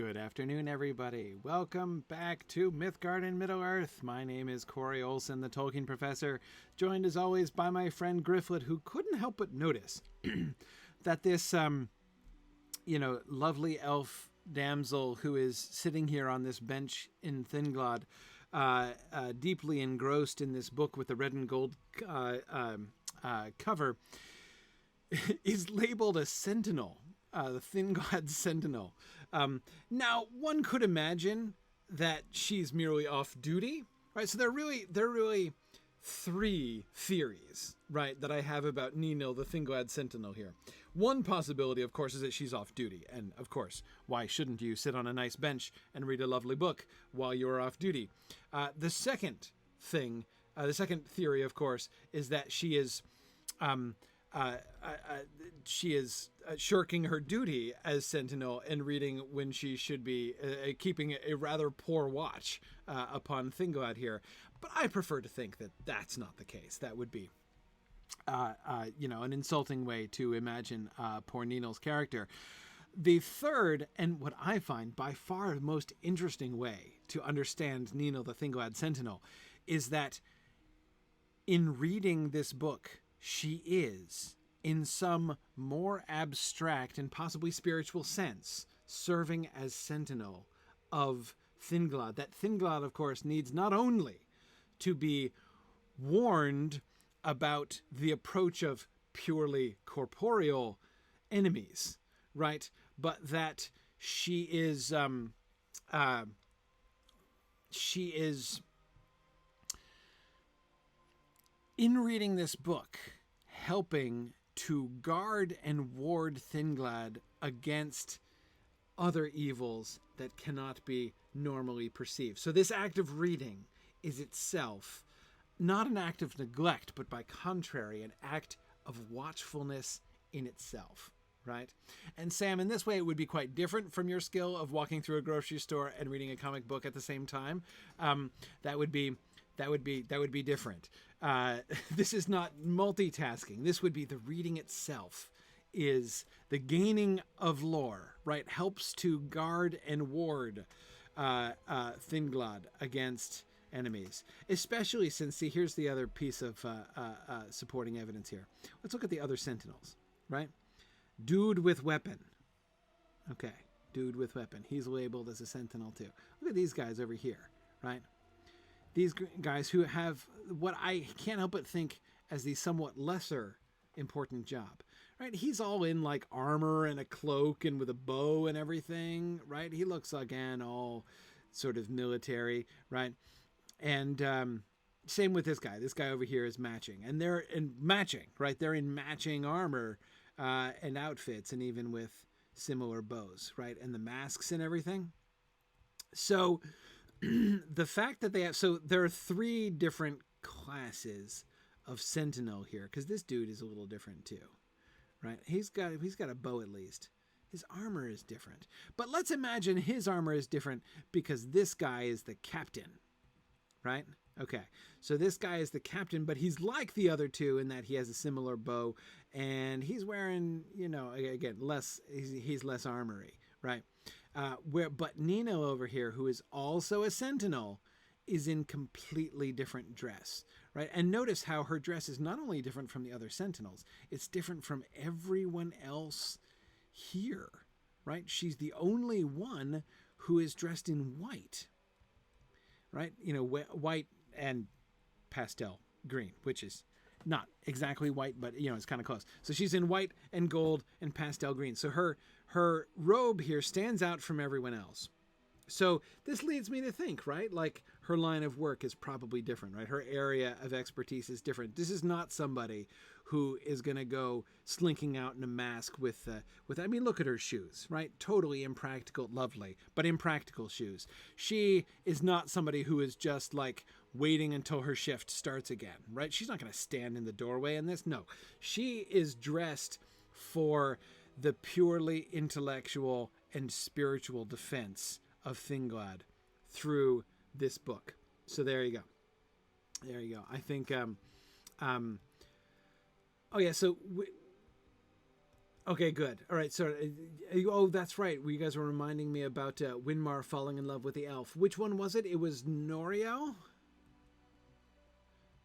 Good afternoon, everybody. Welcome back to Mythgard in Middle-earth. My name is Corey Olsen, the Tolkien professor, joined as always by my friend Gryfflet, who couldn't help but notice that this, lovely elf damsel who is sitting here on this bench in Thingolad, deeply engrossed in this book with the red and gold cover, is labeled a sentinel. The Thingolad sentinel. Now, one could imagine that she's merely off duty, right? So there are really three theories, right, that I have about Ninil, the Thingolad sentinel here. One possibility, of course, is that she's off duty. And, of course, why shouldn't you sit on a nice bench and read a lovely book while you're off duty? The second theory, of course, is that she is... she is shirking her duty as sentinel and reading when she should be keeping a rather poor watch upon Thingolad here. But I prefer to think that that's not the case. That would be, an insulting way to imagine poor Ninil's character. The third, and what I find by far the most interesting way to understand Ninil, the Thingolad sentinel, is that in reading this book, she is, in some more abstract and possibly spiritual sense, serving as sentinel of Thingolad. That Thingolad, of course, needs not only to be warned about the approach of purely corporeal enemies, right? But that she is in reading this book, helping to guard and ward Thingolad against other evils that cannot be normally perceived. So this act of reading is itself not an act of neglect, but by contrary, an act of watchfulness in itself, right? And Sam, in this way, it would be quite different from your skill of walking through a grocery store and reading a comic book at the same time. That would be different. This is not multitasking. This would be the reading itself is the gaining of lore, right? Helps to guard and ward Thingolad against enemies. Especially since, see, here's the other piece of supporting evidence here. Let's look at the other sentinels, right? Dude with weapon. Okay, dude with weapon. He's labeled as a sentinel too. Look at these guys over here, right? These guys who have what I can't help but think as the somewhat lesser important job, right? He's all in like armor and a cloak and with a bow and everything, right? He looks again all sort of military, right? And same with this guy. This guy over here is matching, and they're in matching, right? They're in matching armor and outfits, and even with similar bows, right? And the masks and everything. So the fact that they have, so there are three different classes of sentinel here, because this dude is a little different too, right? He's got a bow at least. His armor is different, but let's imagine his armor is different because this guy is the captain, right? Okay, so this guy is the captain, but he's like the other two in that he has a similar bow, and he's wearing, again, he's less armory, right? But Ninil over here, who is also a sentinel, is in completely different dress, right? And notice how her dress is not only different from the other sentinels, it's different from everyone else here, right? She's the only one who is dressed in white, right? White and pastel green, which is not exactly white, but it's kind of close. So she's in white and gold and pastel green. So her robe here stands out from everyone else. So this leads me to think, right? Like her line of work is probably different, right? Her area of expertise is different. This is not somebody who is going to go slinking out in a mask with, I mean, look at her shoes, right? Totally impractical, lovely, but impractical shoes. She is not somebody who is just like waiting until her shift starts again, right? She's not going to stand in the doorway in this. No, she is dressed for the purely intellectual and spiritual defense of Thingolad through this book. So there you go. There you go. I think, Okay, good. All right, so oh, that's right. You guys were reminding me about Winmar falling in love with the elf. Which one was it? It was Noriel.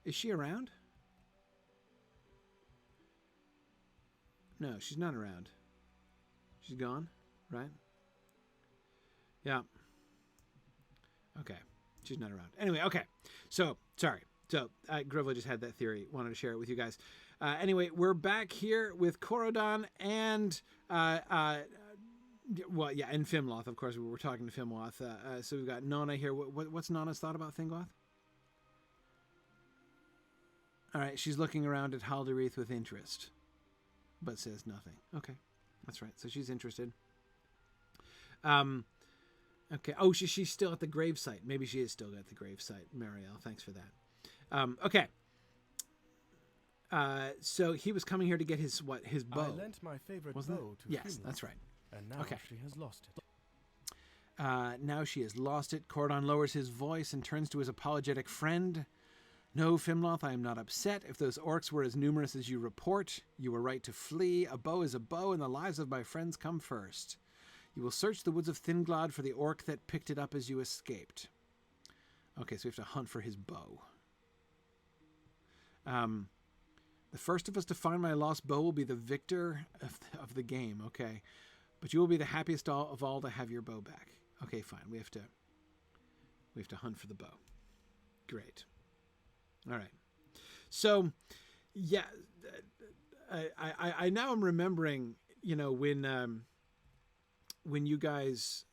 Is she around? No, she's not around. She's gone, right? Yeah. Okay, she's not around. Anyway, okay. So, sorry. So, Gryfflet just had that theory. Wanted to share it with you guys. Anyway, we're back here with Corodan and, well, yeah, and Fimloth, of course. We were talking to Fimloth. So we've got Nona here. What's Nona's thought about Thingloth? All right, she's looking around at Halderith with interest, but says nothing. Okay, that's right. So she's interested. Okay. Oh, she's still at the gravesite. Maybe she is still at the gravesite. Marielle, thanks for that. Okay. So he was coming here to get his bow. I lent my favorite bow to Yes, Fingal, that's right. and now she has lost it. Now she has lost it. Cordon lowers his voice and turns to his apologetic friend. No, Fimloth, I am not upset. If those orcs were as numerous as you report, you were right to flee. A bow is a bow, and the lives of my friends come first. You will search the woods of Thinglad for the orc that picked it up as you escaped. Okay, so we have to hunt for his bow. The first of us to find my lost bow will be the victor of the game. Okay, but you will be the happiest of all to have your bow back. Okay, fine. We have to hunt for the bow. Great. All right. So, yeah, I now am remembering, you know, when you guys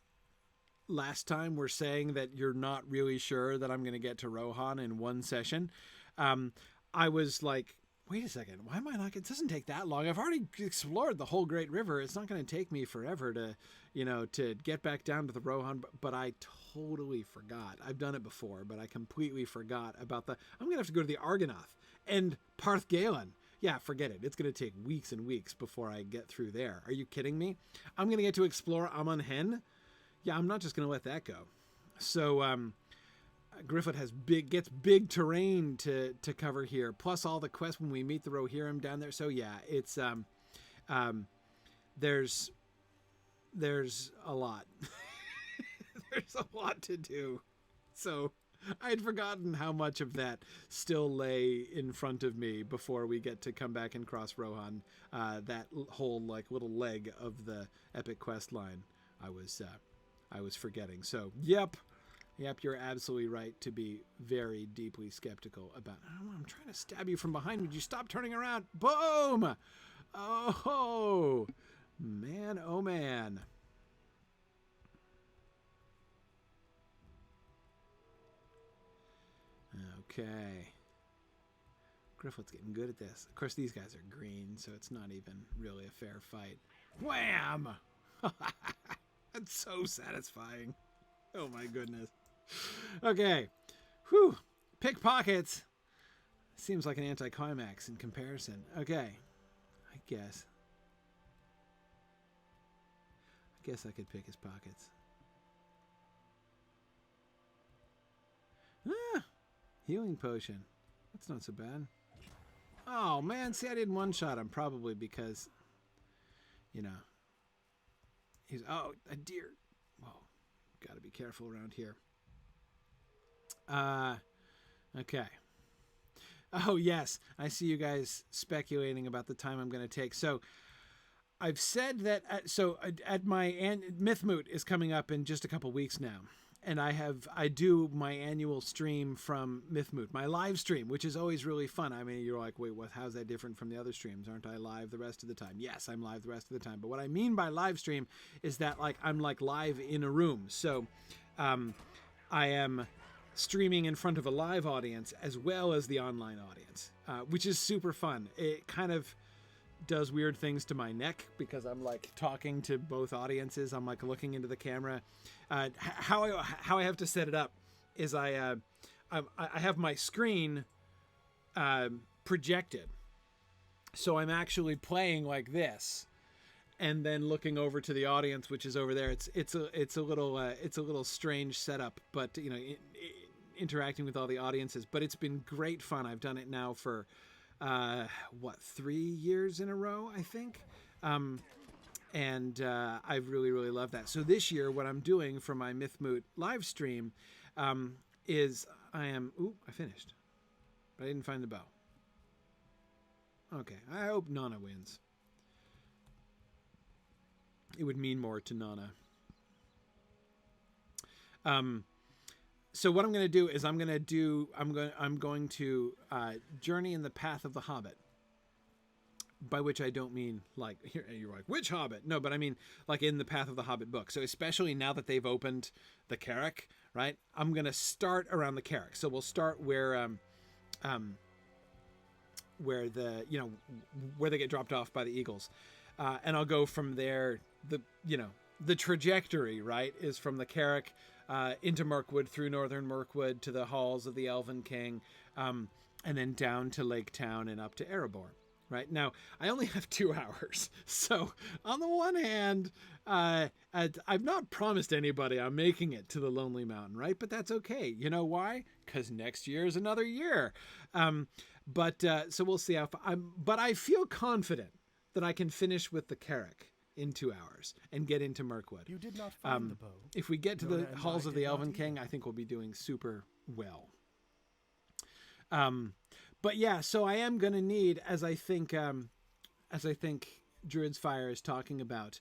last time were saying that you're not really sure that I'm going to get to Rohan in one session. I was like, wait a second, why am I not? It doesn't take that long. I've already explored the whole Great River. It's not going to take me forever to, you know, to get back down to the Rohan. But I totally forgot. I've done it before, but I completely forgot about I'm going to have to go to the Argonath and Parth Galen. Yeah, forget it. It's going to take weeks and weeks before I get through there. Are you kidding me? I'm going to get to explore Amon Hen. Yeah, I'm not just going to let that go. So, Gryfflet gets big terrain to cover here, plus all the quests when we meet the Rohirrim down there. So yeah, it's there's a lot. There's a lot to do. So I had forgotten how much of that still lay in front of me before we get to come back and cross Rohan. That whole like little leg of the epic quest line I was forgetting. So yep, you're absolutely right to be very deeply skeptical about. I'm trying to stab you from behind. Would you stop turning around? Boom! Oh man, oh man. Okay. Gryfflet's getting good at this. Of course, these guys are green, so it's not even really a fair fight. Wham! That's so satisfying. Oh my goodness. Okay. Whew. Pickpockets. Seems like an anticlimax in comparison. Okay. I guess I could pick his pockets. Ah! Healing potion. That's not so bad. Oh, man. See, I didn't one-shot him. Probably because, you know, he's... Oh, a deer. Whoa. Got to be careful around here. Okay. Oh, yes. I see you guys speculating about the time I'm going to take. So, I've said that... at my... Mythmoot is coming up in just a couple weeks now. And I do my annual stream from Mythmoot, my live stream, which is always really fun. I mean, you're like, wait, how's that different from the other streams? Aren't I live the rest of the time? Yes, I'm live the rest of the time. But what I mean by live stream is that like I'm like live in a room. So I am streaming in front of a live audience as well as the online audience, which is super fun. It kind of does weird things to my neck because I'm like talking to both audiences. I'm like looking into the camera. How I have to set it up is I have my screen projected, so I'm actually playing like this, and then looking over to the audience, which is over there. It's a little strange setup, but you know, interacting with all the audiences. But it's been great fun. I've done it now for 3 years in a row, I think. And I really, really love that. So this year, what I'm doing for my Mythmoot live stream is I finished. But I didn't find the bow. Okay, I hope Nana wins. It would mean more to Nana. So what I'm going to do is I'm going to journey in the path of the Hobbit. By which I don't mean like, here you're like, which Hobbit? No, but I mean like in the Path of the Hobbit book. So especially now that they've opened the Carrick, right? I'm going to start around the Carrick. So we'll start where the, you know, where they get dropped off by the eagles. And I'll go from there. The trajectory, right, is from the Carrick into Mirkwood, through northern Mirkwood to the halls of the Elven King, and then down to Lake Town and up to Erebor. Right now, I only have 2 hours. So on the one hand, I've not promised anybody I'm making it to the Lonely Mountain, right? But that's okay. You know why? Because next year is another year. So we'll see but I feel confident that I can finish with the Carrick in 2 hours and get into Mirkwood. You did not find the bow. If we get to the halls of the Elven King, I think we'll be doing super well. But yeah, so I am going to need, as I think Druid's Fire is talking about,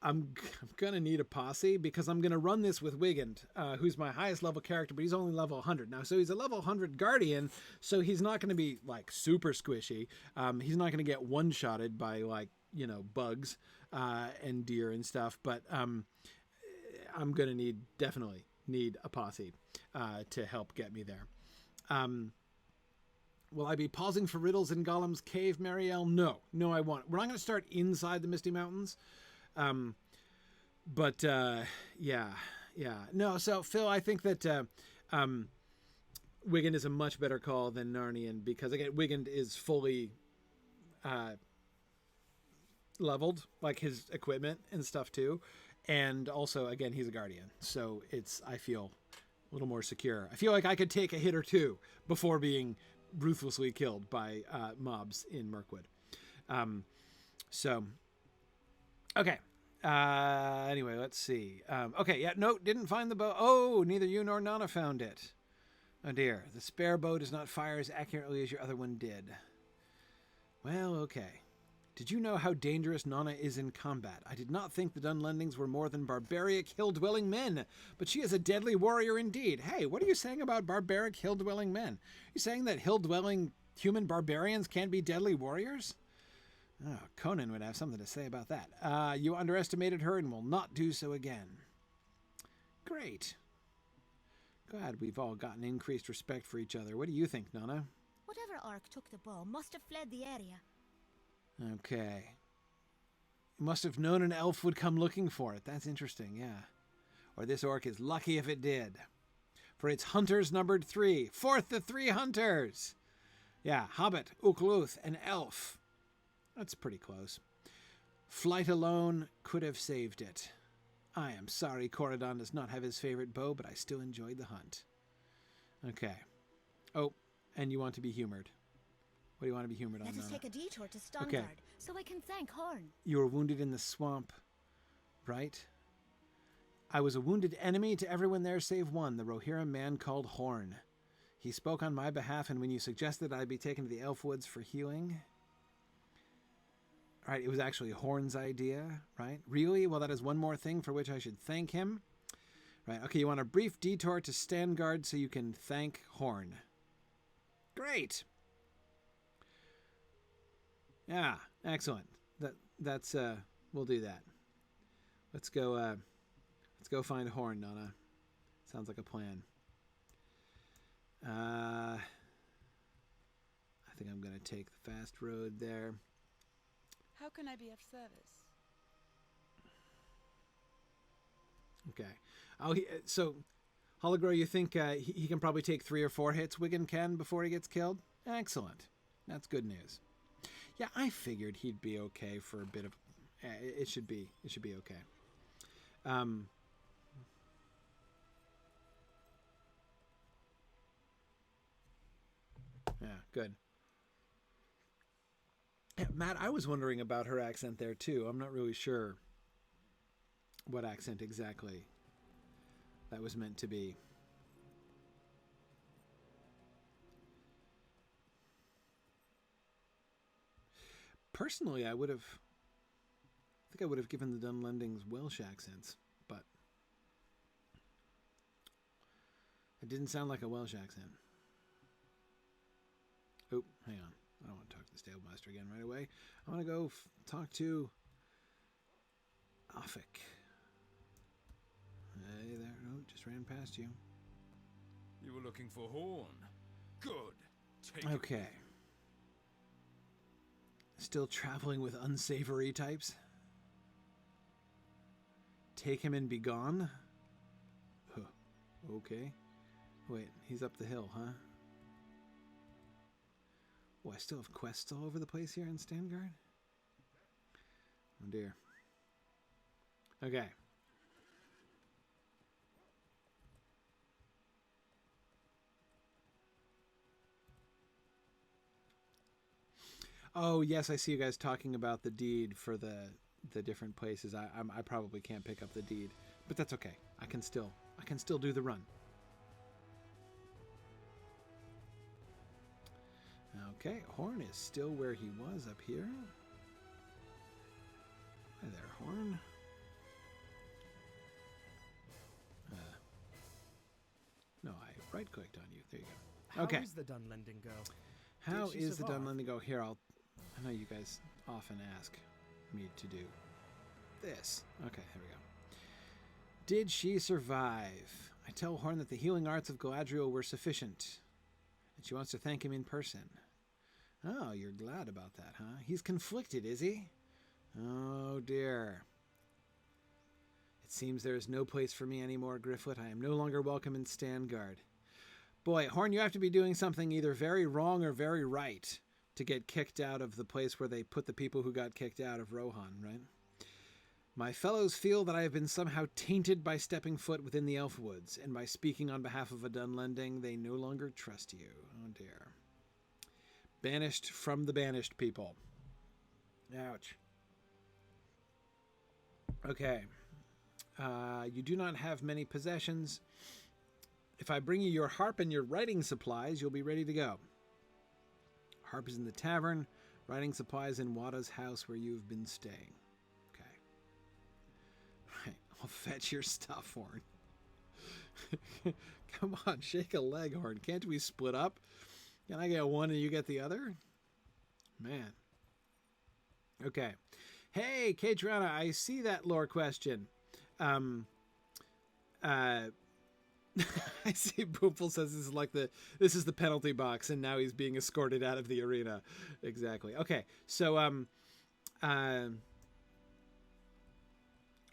I'm going to need a posse because I'm going to run this with Wigand, who's my highest level character, but he's only level 100 now. So he's a level 100 guardian, so he's not going to be like super squishy. He's not going to get one-shotted by like, you know, bugs and deer and stuff, but I'm going to definitely need a posse to help get me there. Will I be pausing for riddles in Gollum's cave, Marielle? No, I won't. We're not going to start inside the Misty Mountains. Yeah. No, so Phil, I think that Wigand is a much better call than Narnian because, again, Wigand is fully leveled, like his equipment and stuff too. And also, again, he's a guardian. So I feel a little more secure. I feel like I could take a hit or two before being ruthlessly killed by mobs in Mirkwood. Okay. Anyway, let's see. Okay, yeah, no, didn't find the bow. Oh, neither you nor Nana found it. Oh dear, the spare bow does not fire as accurately as your other one did. Well, okay. Did you know how dangerous Nana is in combat? I did not think the Dunlendings were more than barbaric hill-dwelling men, but she is a deadly warrior indeed. Hey, what are you saying about barbaric hill-dwelling men? Are you saying that hill-dwelling human barbarians can't be deadly warriors? Oh, Conan would have something to say about that. You underestimated her and will not do so again. Great. Glad we've all gotten increased respect for each other. What do you think, Nana? Whatever orc took the bow must have fled the area. Okay. You must have known an elf would come looking for it. That's interesting, yeah. Or this orc is lucky if it did. For its hunters numbered 3. Forth the 3 hunters! Yeah, hobbit, Ukluth, and elf. That's pretty close. Flight alone could have saved it. I am sorry Corridon does not have his favorite bow, but I still enjoyed the hunt. Okay. Oh, and you want to be humored. What do you want to be humored on, Let us Nana? take a detour to Stongard, Okay. so I can thank Horn. You were wounded in the swamp, right? I was a wounded enemy to everyone there save one, the Rohirric man called Horn. He spoke on my behalf, and when you suggested I be taken to the elf woods for healing... Right, it was actually Horn's idea, right? Really? Well, that is one more thing for which I should thank him. Right, okay, you want a brief detour to Stongard so you can thank Horn. Great! Yeah, excellent. That's we'll do that. Let's go find Horn, Nana. Sounds like a plan. I think I'm gonna take the fast road there. How can I be of service? Okay. So, Hologro, you think he can probably take 3 or 4 hits, Wigand can, before he gets killed? Excellent. That's good news. Yeah, I figured he'd be okay for a bit of... It should be okay. Yeah, good. Yeah, Matt, I was wondering about her accent there too. I'm not really sure what accent exactly that was meant to be. Personally, I think I would have given the Dunlendings Welsh accents, but it didn't sound like a Welsh accent. Oh, hang on. I don't want to talk to the Stablemaster again right away. I want to go talk to Offik. Hey there. Oh, just ran past you. You were looking for Horn. Good. Take Okay. it. Still traveling with unsavory types? Take him and be gone? Huh. Okay. Wait, he's up the hill, huh? Oh, I still have quests all over the place here in Standguard? Oh dear. Okay. Oh, yes, I see you guys talking about the deed for the different places. I probably can't pick up the deed, but that's okay. I can still do the run. Okay, Horn is still where he was up here. Hi there, Horn. No, I right-clicked on you. There you go. Okay. How is the Dunlending girl? How Did she is the survive? Dunlending go? Here, I know you guys often ask me to do this. Okay, here we go. Did she survive? I tell Horn that the healing arts of Galadriel were sufficient, and she wants to thank him in person. Oh, you're glad about that, huh? He's conflicted, is he? Oh, dear. It seems there is no place for me anymore, Gryfflet. I am no longer welcome in Standguard. Boy, Horn, you have to be doing something either very wrong or very right to get kicked out of the place where they put the people who got kicked out of Rohan, right? My fellows feel that I have been somehow tainted by stepping foot within the Elfwoods, and by speaking on behalf of a Dunlending, they no longer trust you. Oh, dear. Banished from the banished people. Ouch. Okay. You do not have many possessions. If I bring you your harp and your writing supplies, you'll be ready to go. Harp is in the tavern. Writing supplies in Wada's house where you've been staying. Okay. Right. I'll fetch your stuff, Horn. Come on, shake a leg, Horn. Can't we split up? Can I get one and you get the other? Man. Okay. Hey, Katrana, I see that lore question. I see Boomful says this is the penalty box, and now he's being escorted out of the arena. Exactly. Okay, so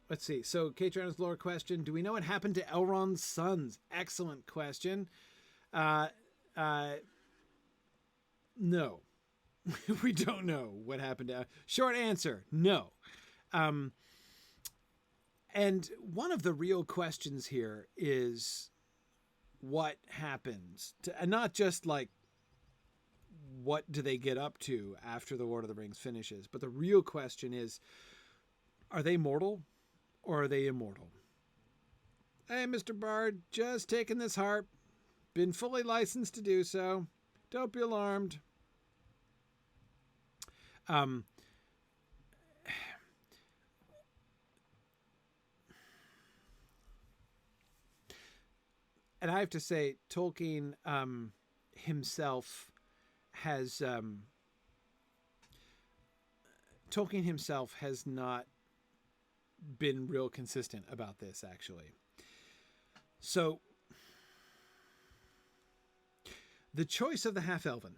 let's see. So Katrana's lore question: do we know what happened to Elrond's sons? Excellent question. No. We don't know what happened to... Short answer, no. And one of the real questions here is what happens to... And not just like, what do they get up to after the Lord of the Rings finishes? But the real question is, are they mortal or are they immortal? Hey, Mr. Bard, just taking this harp. Been fully licensed to do so. Don't be alarmed. And I have to say, Tolkien himself has not been real consistent about this, actually. So the choice of the half-elven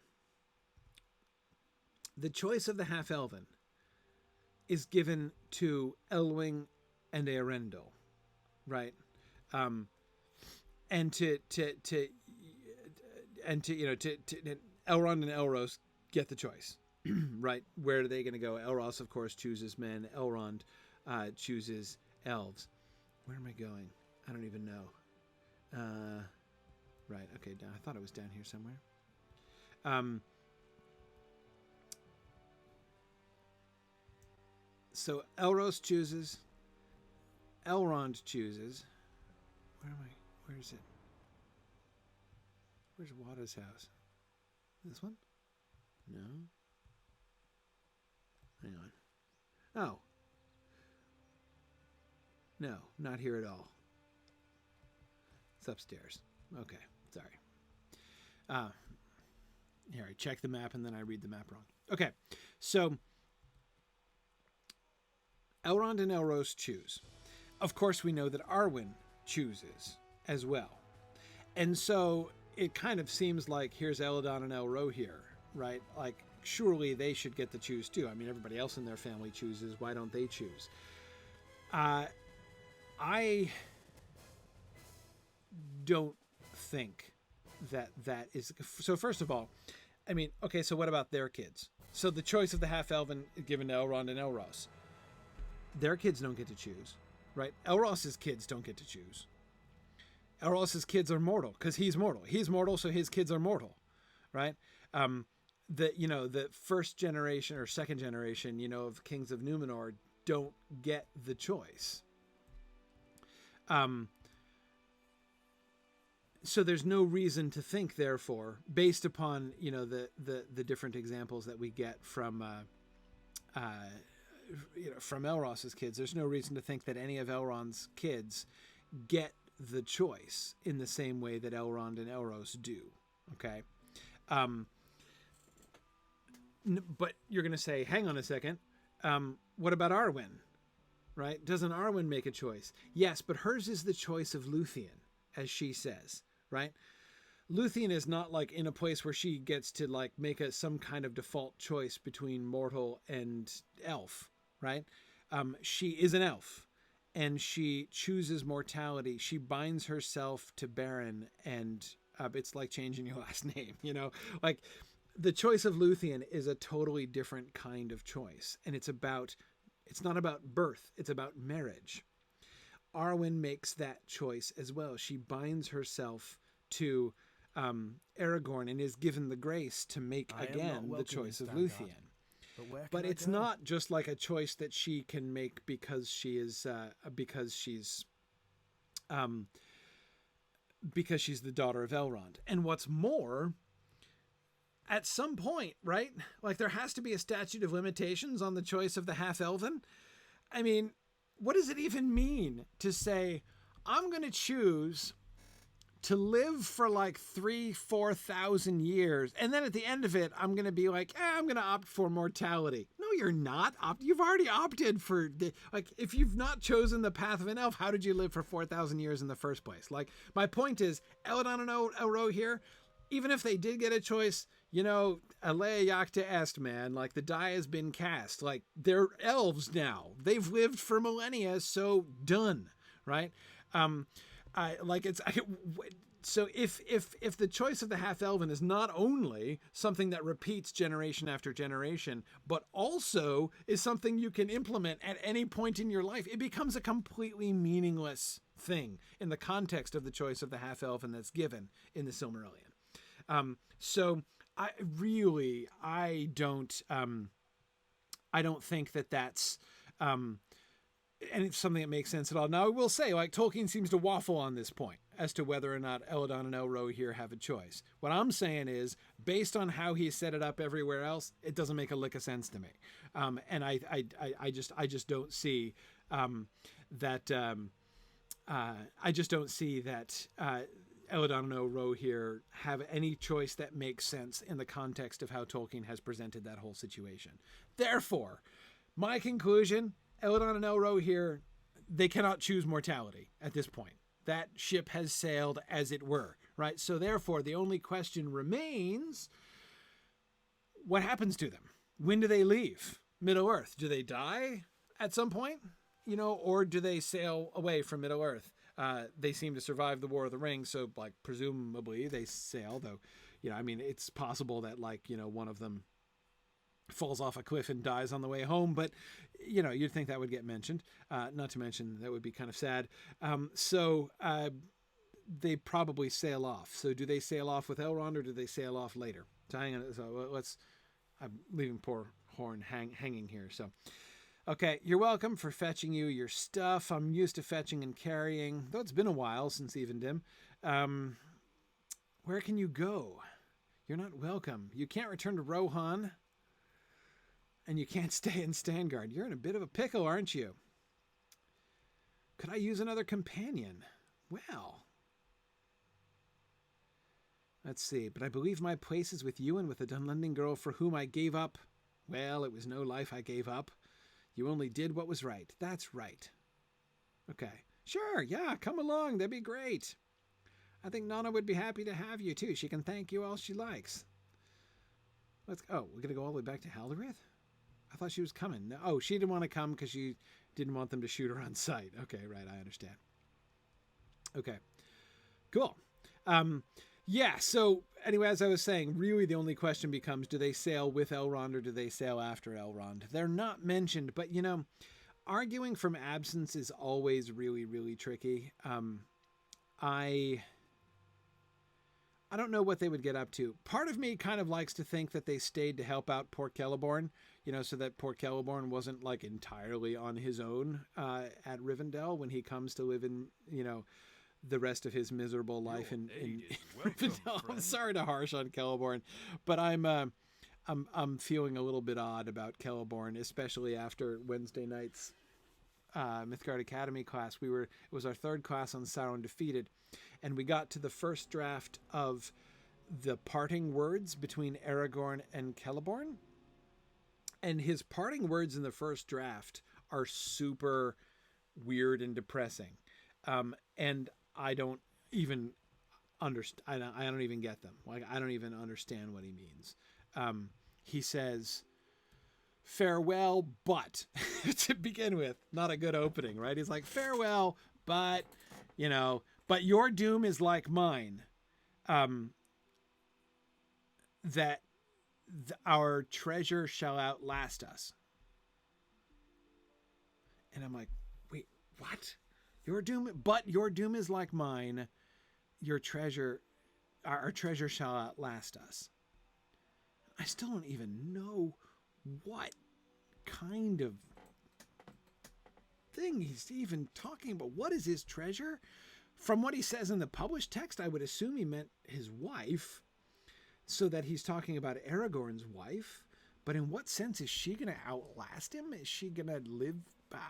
is given to Elwing and Eärendil, right? And to Elrond and Elros get the choice, right? Where are they going to go? Elros, of course, chooses men. Elrond chooses elves. Where am I going? I don't even know. Right. Okay. I thought it was down here somewhere. So Elros chooses. Elrond chooses. Where am I? Where is it? Where's Wada's house? This one? No. Hang on. Oh. No, not here at all. It's upstairs. Okay, sorry. Here, I check the map and then I read the map wrong. Okay, so Elrond and Elros choose. Of course, we know that Arwen chooses as well. And so it kind of seems like here's Elladan and Elrohir, right? Like, surely they should get to choose too. I mean, everybody else in their family chooses. Why don't they choose? I don't think that is... So first of all, I mean, okay, so what about their kids? So the choice of the half-elven is given to Elrond and Elros. Their kids don't get to choose, right? Elros's kids don't get to choose. Elros's kids are mortal because he's mortal. He's mortal, so his kids are mortal, right? The first generation or second generation, of kings of Númenor don't get the choice. So there's no reason to think, therefore, based upon the different examples that we get from Elros's kids, there's no reason to think that any of Elrond's kids get the choice in the same way that Elrond and Elros do. Okay. But you're going to say, hang on a second. What about Arwen? Right? Doesn't Arwen make a choice? Yes, but hers is the choice of Luthien, as she says, right? Luthien is not like in a place where she gets to like make some kind of default choice between mortal and elf, right? She is an elf and she chooses mortality. She binds herself to Beren, and it's like changing your last name, like the choice of Luthien is a totally different kind of choice. And it's not about birth. It's about marriage. Arwen makes that choice as well. She binds herself to Aragorn and is given the grace to make again the choice of Luthien. But it's not just like a choice that she can make because she's the daughter of Elrond. And what's more, at some point, right? Like there has to be a statute of limitations on the choice of the half-elven. I mean, what does it even mean to say, I'm going to choose to live for like 3,000-4,000 years, and then at the end of it, I'm going to be like, I'm going to opt for mortality. No, you're not. You've already opted for if you've not chosen the path of an elf, how did you live for 4,000 years in the first place? Like, my point is, Elladan and Elrohir, even if they did get a choice, Alea Yacta Est, man, like the die has been cast. Like they're elves now. They've lived for millennia, so done, right? So if the choice of the half-elven is not only something that repeats generation after generation, but also is something you can implement at any point in your life, it becomes a completely meaningless thing in the context of the choice of the half-elven that's given in the Silmarillion. So I don't think that that's and it's something that makes sense at all. Now, I will say, like, Tolkien seems to waffle on this point as to whether or not Elladan and Elrohir have a choice. What I'm saying is, based on how he set it up everywhere else, it doesn't make a lick of sense to me. And I just don't see that. I just don't see that Elladan and Elrohir have any choice that makes sense in the context of how Tolkien has presented that whole situation. Therefore, my conclusion: Elladan and Elrohir, they cannot choose mortality at this point. That ship has sailed, as it were, right? So therefore, the only question remains, what happens to them? When do they leave Middle-earth? Do they die at some point? Or do they sail away from Middle-earth? They seem to survive the War of the Ring, so, like, presumably they sail, though, it's possible that, like, one of them falls off a cliff and dies on the way home, but you'd think that would get mentioned. Not to mention that would be kind of sad. So they probably sail off. So do they sail off with Elrond, or do they sail off later? So hang on. So I'm leaving poor Horn hanging here. So Okay, you're welcome for fetching you your stuff. I'm used to fetching and carrying, though it's been a while since Evendim. Where can you go? You're not welcome. You can't return to Rohan, and you can't stay in Standguard. You're in a bit of a pickle, aren't you? Could I use another companion? Well, let's see. But I believe my place is with you and with the Dunlending girl for whom I gave up. Well, it was no life I gave up. You only did what was right. That's right. Okay. Sure, yeah, come along. That'd be great. I think Nana would be happy to have you, too. She can thank you all she likes. Let's. Oh, we're going to go all the way back to Haldarith? I thought she was coming. No, oh, she didn't want to come because she didn't want them to shoot her on sight. Okay, right, I understand. Okay, cool. Yeah, so anyway, as I was saying, really the only question becomes, do they sail with Elrond or do they sail after Elrond? They're not mentioned, but, you know, arguing from absence is always really, really tricky. I don't know what they would get up to. Part of me kind of likes to think that they stayed to help out poor Celeborn, you know, so that poor Celeborn wasn't like entirely on his own at Rivendell when he comes to live in, you know, the rest of his miserable life in Rivendell. I'm sorry to harsh on Celeborn, but I'm feeling a little bit odd about Celeborn, especially after Wednesday night's Mythgard Academy class. It was our third class on Sauron Defeated, and we got to the first draft of the parting words between Aragorn and Celeborn, and his parting words in the first draft are super weird and depressing, and I don't even understand. I don't even get them. Like, I don't even understand what he means. He says, farewell, but to begin with, not a good opening, right? He's like, farewell, but, you know, but your doom is like mine. That our treasure shall outlast us. And I'm like, wait, what? Your doom, but your doom is like mine. Your treasure, our treasure shall outlast us. I still don't even know what kind of thing he's even talking about. What is his treasure? From what he says in the published text, I would assume he meant his wife, so that he's talking about Aragorn's wife. But in what sense is she going to outlast him? Is she going to live?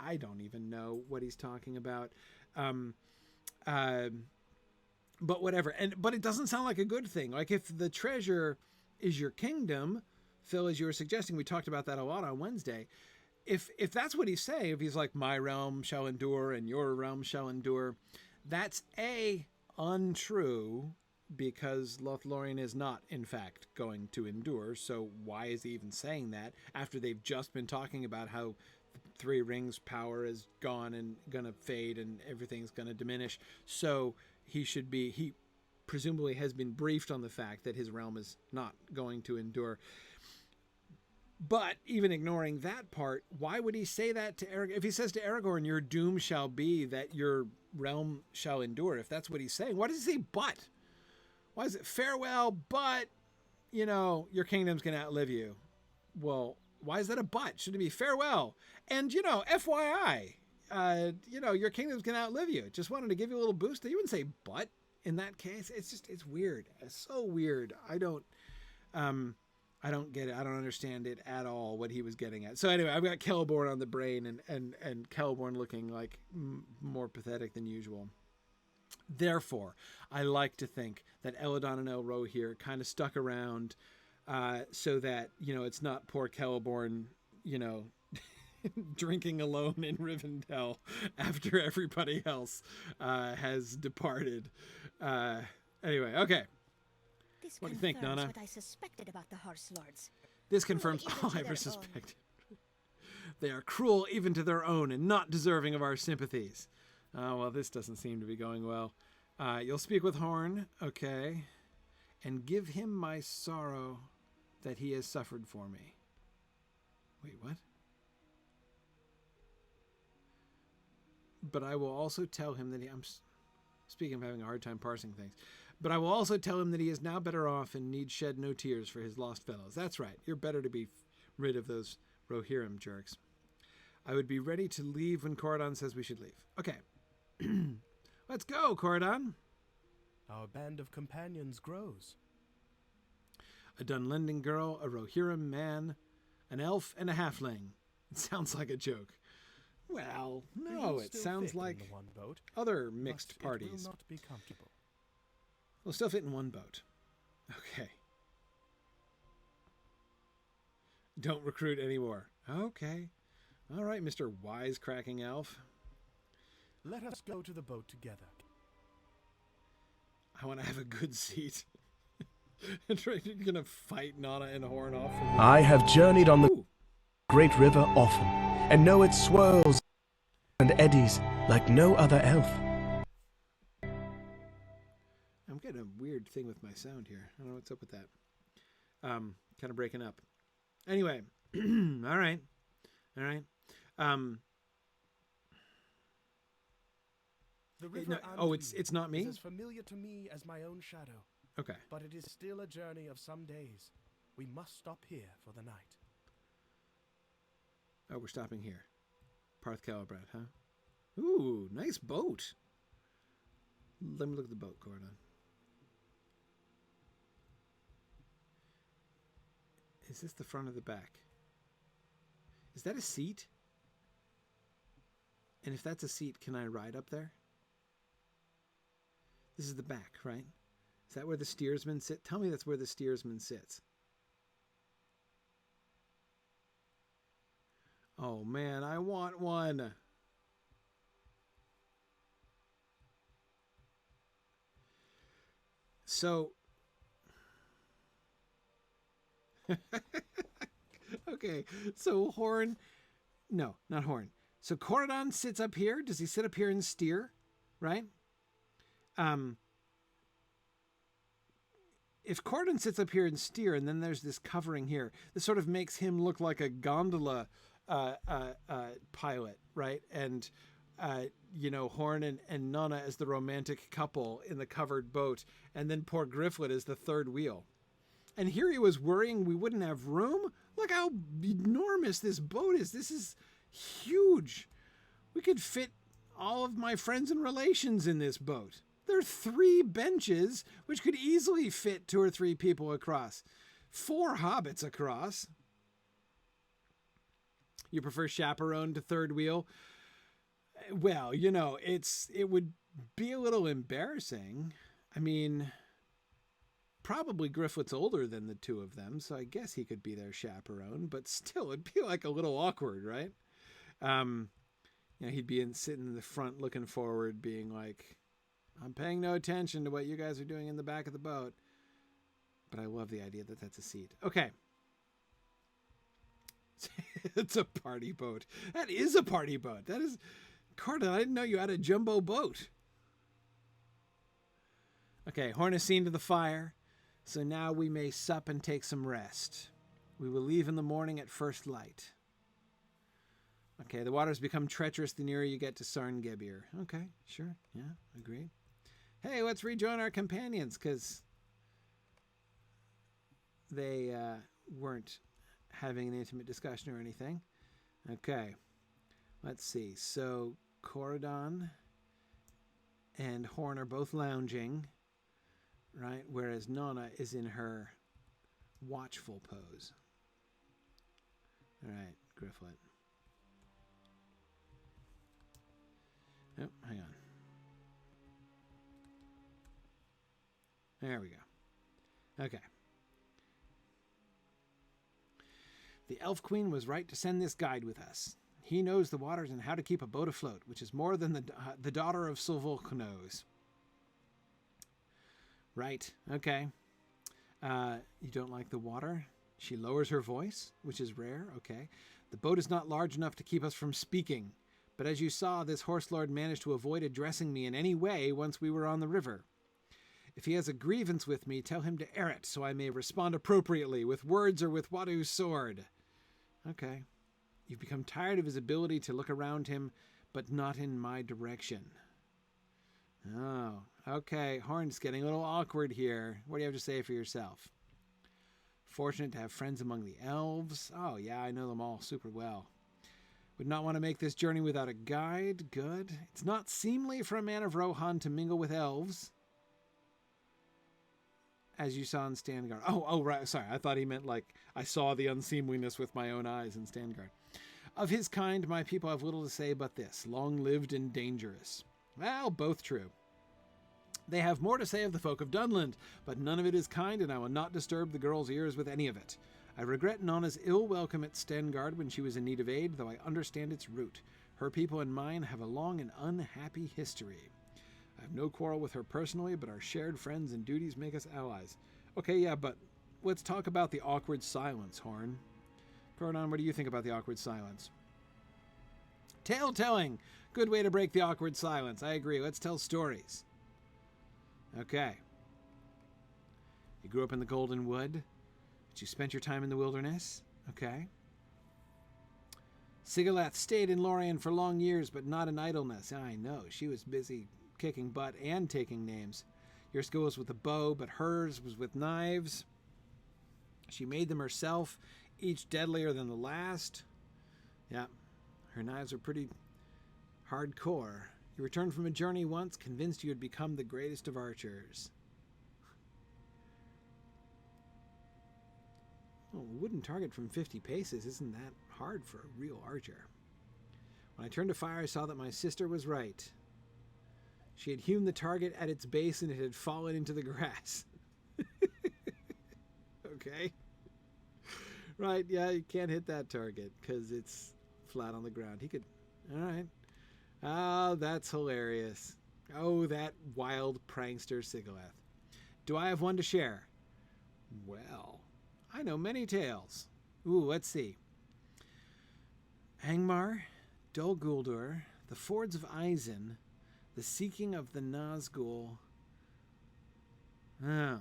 I don't even know what he's talking about. But whatever. But it doesn't sound like a good thing. Like, if the treasure is your kingdom, Phil, as you were suggesting, we talked about that a lot on Wednesday. If that's what he's saying, if he's like, my realm shall endure and your realm shall endure, that's untrue, because Lothlorien is not, in fact, going to endure. So why is he even saying that after they've just been talking about how Three Rings power is gone and going to fade and everything's going to diminish? So he presumably has been briefed on the fact that his realm is not going to endure. But even ignoring that part, why would he say that to Aragorn? If he says to Aragorn, your doom shall be that your realm shall endure, if that's what he's saying, why does he say but? Why is it farewell, but, you know, your kingdom's going to outlive you? Well, why is that a but? Should it be farewell? And, you know, FYI, you know, your kingdom's going to outlive you. Just wanted to give you a little boost. You wouldn't say but in that case. It's weird. It's so weird. I don't get it. I don't understand it at all, what he was getting at. So anyway, I've got Celeborn on the brain and Celeborn looking like more pathetic than usual. Therefore, I like to think that Eladon and Rohirric kind of stuck around so that, you know, it's not poor Celeborn, you know, drinking alone in Rivendell after everybody else has departed. Anyway, okay. This What do you think, confirms Nana? what I suspected about the Horse Lords. This confirms Cruel all even I to ever their suspected. They are cruel even to their own and not deserving of our sympathies. Well, this doesn't seem to be going well. You'll speak with Horn, okay, and give him my sorrow that he has suffered for me. Wait, what? But I will also tell him that I'm speaking of having a hard time parsing things. But I will also tell him that he is now better off and need shed no tears for his lost fellows. That's right. You're better to be rid of those Rohirrim jerks. I would be ready to leave when Corridon says we should leave. Okay. Let's go, Corridon. Our band of companions grows. A Dunlending girl, a Rohirrim man, an elf, and a halfling. It sounds like a joke. Well, no, it sounds like the one boat, other mixed but parties. It will not be comfortable. We'll still fit in one boat. Okay. Don't recruit anymore. Okay. All right, Mr. Wisecracking Elf. Let us go to the boat together. I want to have a good seat. You're going to fight Nana and Horn off. I have journeyed on the Ooh. great river often, and know it swirls and eddies like no other elf. I'm getting a weird thing with my sound here. I don't know what's up with that. Kind of breaking up. Anyway. All right. The river It's not me? is as familiar to me as my own shadow. Okay. But it is still a journey of some days. We must stop here for the night. Oh, we're stopping here. Parth Calibrad, huh? Ooh, nice boat. Let me look at the boat, Gordon. Is this the front or the back? Is that a seat? And if that's a seat, can I ride up there? This is the back, right? Is that where the steersman sits? Tell me that's where the steersman sits. Oh man, I want one. So, okay, so Horn, no, not Horn. So Corridon sits up here. Does he sit up here and steer? Right? If Corridon sits up here and steer, and then there's this covering here, this sort of makes him look like a gondola pilot, right? And Horn and Nana as the romantic couple in the covered boat, and then poor Gryfflet is the third wheel. And here he was worrying we wouldn't have room. Look how enormous this boat is. This is huge. We could fit all of my friends and relations in this boat. There are 3 benches, which could easily fit 2 or 3 people across. 4 hobbits across. You prefer chaperone to third wheel? Well, it would be a little embarrassing. I mean, probably Gryfflet's older than the 2 of them, so I guess he could be their chaperone, but still, it'd be like a little awkward, right? He'd be sitting in the front looking forward, being like, I'm paying no attention to what you guys are doing in the back of the boat. But I love the idea that that's a seat. Okay. It's a party boat. That is a party boat. That is... Carter, I didn't know you had a jumbo boat. Okay, Horn is seen to the fire. So now we may sup and take some rest. We will leave in the morning at first light. Okay, the waters become treacherous the nearer you get to Sarngebir. Okay, sure. Yeah, agreed. Hey, let's rejoin our companions, because they weren't having an intimate discussion or anything. Okay, let's see. So Corridon and Horn are both lounging, right? Whereas Nana is in her watchful pose. All right, Gryfflet. Oh, hang on. There we go. Okay. The Elf Queen was right to send this guide with us. He knows the waters and how to keep a boat afloat, which is more than the daughter of Silvolk knows. Right. Okay. You don't like the water? She lowers her voice, which is rare. Okay. The boat is not large enough to keep us from speaking. But as you saw, this horse lord managed to avoid addressing me in any way once we were on the river. If he has a grievance with me, tell him to air it, so I may respond appropriately, with words or with Wadu's sword. Okay. You've become tired of his ability to look around him, but not in my direction. Oh, okay. Horn's getting a little awkward here. What do you have to say for yourself? Fortunate to have friends among the elves. Oh, yeah, I know them all super well. Would not want to make this journey without a guide. Good. It's not seemly for a man of Rohan to mingle with elves, as you saw in Standguard. Oh, right. Sorry. I thought he meant like I saw the unseemliness with my own eyes in Standguard. Of his kind, my people have little to say but this: long-lived and dangerous. Well, both true. They have more to say of the folk of Dunland, but none of it is kind, and I will not disturb the girl's ears with any of it. I regret Nana's ill welcome at Stengard when she was in need of aid, though I understand its root. Her people and mine have a long and unhappy history. I have no quarrel with her personally, but our shared friends and duties make us allies. Okay, yeah, but let's talk about the awkward silence, Horn. Gordon, what do you think about the awkward silence? Tale-telling! Good way to break the awkward silence. I agree. Let's tell stories. Okay. You grew up in the Golden Wood, but you spent your time in the wilderness. Okay. Sigalath stayed in Lorien for long years, but not in idleness. I know. She was busy kicking butt and taking names. Your skill was with the bow, but hers was with knives. She made them herself, each deadlier than the last. Yeah, her knives were pretty hardcore. You returned from a journey once, convinced you had become the greatest of archers. Oh, a wooden target from 50 paces isn't that hard for a real archer. When I turned to fire, I saw that my sister was right. She had hewn the target at its base and it had fallen into the grass. Okay. Right, yeah, you can't hit that target because it's flat on the ground. He could... All right. Oh, that's hilarious. Oh, that wild prankster Sigalath. Do I have one to share? Well, I know many tales. Ooh, let's see. Angmar, Dol Guldur, the Fords of Eisen, the Seeking of the Nazgul. Oh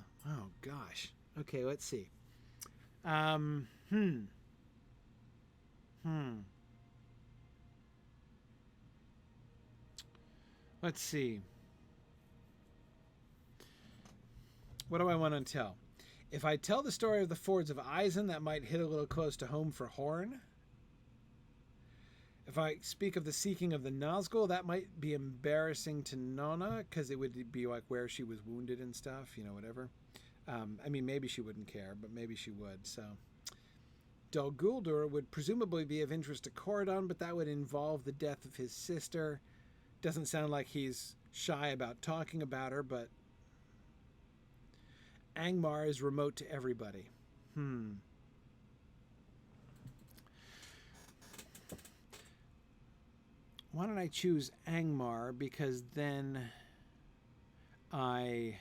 gosh. Okay, let's see. Let's see. What do I want to tell? If I tell the story of the Fords of Eisen, that might hit a little close to home for Horn. If I speak of the Seeking of the Nazgul, that might be embarrassing to Nona, because it would be like where she was wounded and stuff, you know, whatever. I mean, maybe she wouldn't care, but maybe she would, so... Dol Guldur would presumably be of interest to Corydon, but that would involve the death of his sister. Doesn't sound like he's shy about talking about her, but... Angmar is remote to everybody. Why don't I choose Angmar, because then I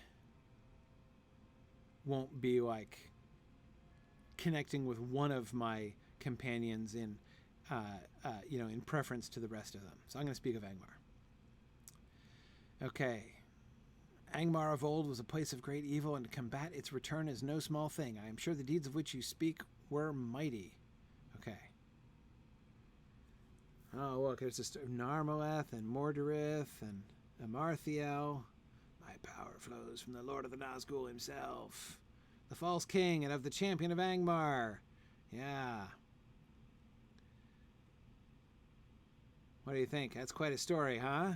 won't be like connecting with one of my companions in in preference to the rest of them. So I'm going to speak of Angmar. Okay. Angmar of old was a place of great evil, and to combat its return is no small thing. I am sure the deeds of which you speak were mighty. Okay. Oh, look, there's just Narmoeth and Mordorith and Amarthiel. My power flows from the Lord of the Nazgul himself, the false king, and of the champion of Angmar. Yeah. What do you think? That's quite a story, huh?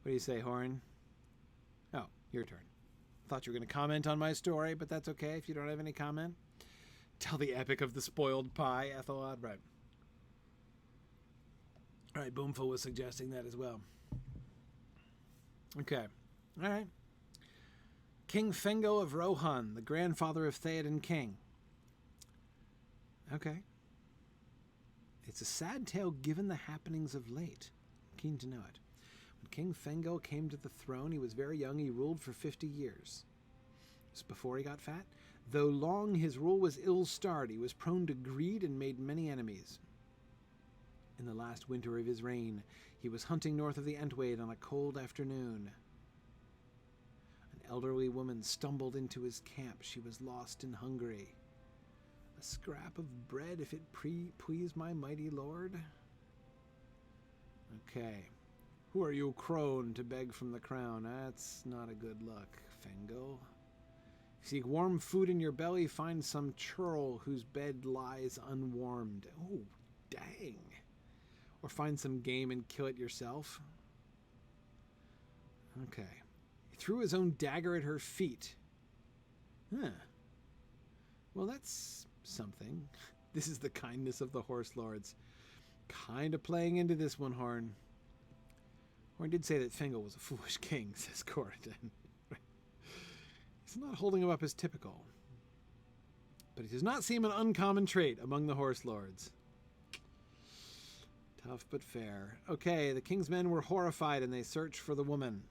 What do you say, Horn? Oh, your turn. Thought you were going to comment on my story, but that's okay if you don't have any comment. Tell the epic of the spoiled pie, Ethelod. Right. All right, Boomful was suggesting that as well. Okay. All right. King Fingal of Rohan, the grandfather of Theoden King. Okay. It's a sad tale given the happenings of late. Keen to know it. When King Fingal came to the throne, he was very young. He ruled for 50 years. Just before he got fat. Though long, his rule was ill-starred. He was prone to greed and made many enemies. In the last winter of his reign, he was hunting north of the Entwade on a cold afternoon. An elderly woman stumbled into his camp. She was lost and hungry. A scrap of bread, if it please my mighty lord. Okay. Who are you, crone, to beg from the crown? That's not a good luck, Fingal. Seek warm food in your belly, find some churl whose bed lies unwarmed. Oh, Dang. Or find some game and kill it yourself. Okay. He threw his own dagger at her feet. Huh. Well, that's something. This is the kindness of the horse lords. Kind of playing into this one, Horn. Horn did say that Fingal was a foolish king, says Corridon. He's not holding him up as typical. But he does not seem an uncommon trait among the horse lords. Tough but fair. Okay, the king's men were horrified and they searched for the woman.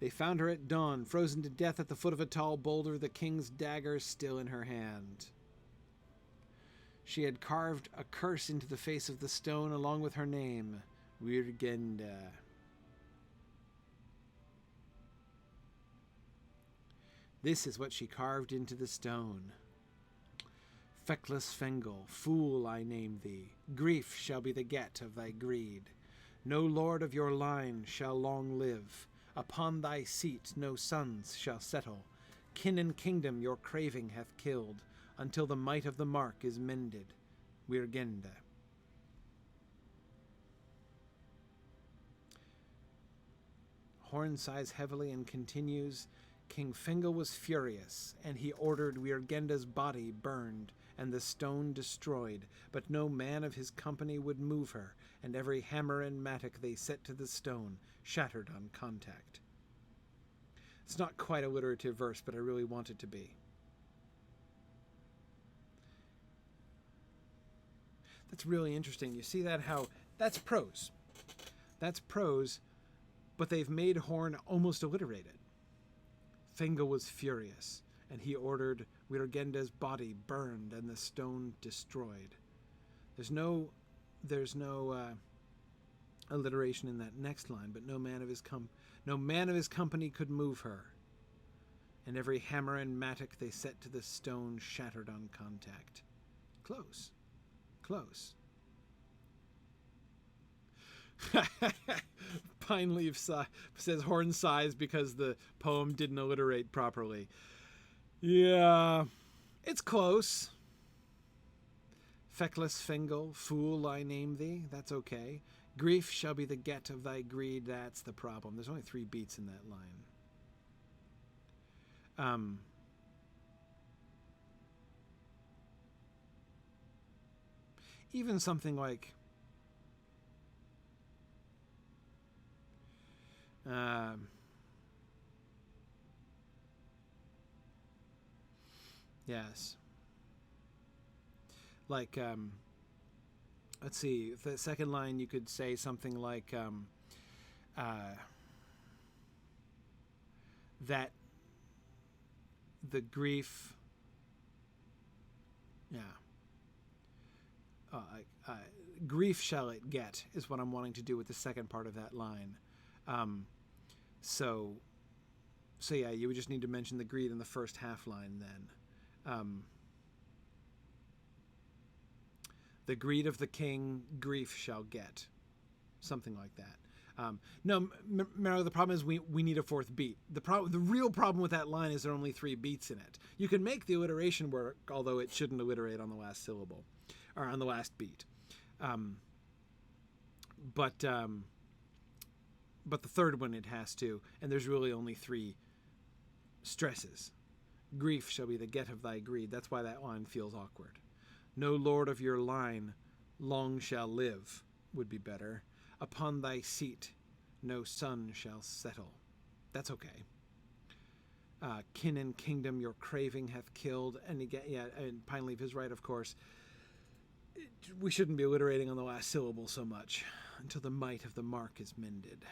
They found her at dawn, frozen to death at the foot of a tall boulder, the king's dagger still in her hand. She had carved a curse into the face of the stone along with her name, Wirgenda. This is what she carved into the stone. Feckless Fingal, fool I name thee. Grief shall be the get of thy greed. No lord of your line shall long live. Upon thy seat no sons shall settle. Kin and kingdom your craving hath killed, until the might of the mark is mended. Wirgenda. Horn sighs heavily and continues, King Fingal was furious, and he ordered Wirgenda's body burned and the stone destroyed, but no man of his company would move her, and every hammer and mattock they set to the stone shattered on contact. It's not quite a alliterative verse, but I really want it to be. That's really interesting. You see that how that's prose. That's prose, but they've made Horn almost alliterated. Fingal was furious, and he ordered Wirgenda's body burned and the stone destroyed. There's no alliteration in that next line, but no man of his company could move her, and every hammer and mattock they set to the stone shattered on contact. Close. Pineleaf says Horn sighs because the poem didn't alliterate properly. Yeah, it's close. Feckless Fingal, fool I name thee. That's okay. Grief shall be the get of thy greed. That's the problem. There's only 3 beats in that line. Even something like yes. Like, let's see, the second line you could say something like, that the grief, grief shall it get is what I'm wanting to do with the second part of that line. So yeah, you would just need to mention the greed in the first half line then. The greed of the king, grief shall get. Something like that. No, Mero, the problem is we need a 4th beat. The real problem with that line is there are only 3 beats in it. You can make the alliteration work, although it shouldn't alliterate on the last syllable, or on the last beat. But the third one it has to, and there's really only 3 stresses. Grief shall be the get of thy greed. That's why that line feels awkward. No lord of your line long shall live would be better. Upon thy seat no son shall settle. That's okay. Kin and kingdom your craving hath killed. And again, yeah, and Pineleaf is right, of course. We shouldn't be alliterating on the last syllable so much until the might of the mark is mended.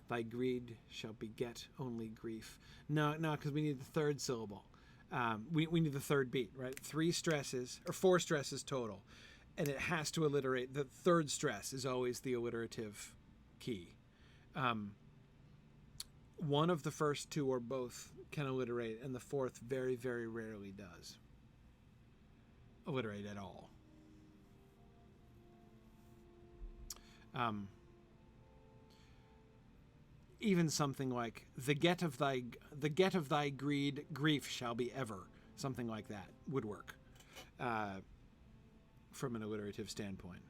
Thy greed shall beget only grief. No, because we need the 3rd syllable. We need the 3rd beat, right? 3 stresses, or 4 stresses total. And it has to alliterate. The 3rd stress is always the alliterative key. One of the first 2 or both can alliterate, and the 4th very, very rarely does alliterate at all. Even something like the get of thy greed, grief shall be ever. Something like that would work from an alliterative standpoint.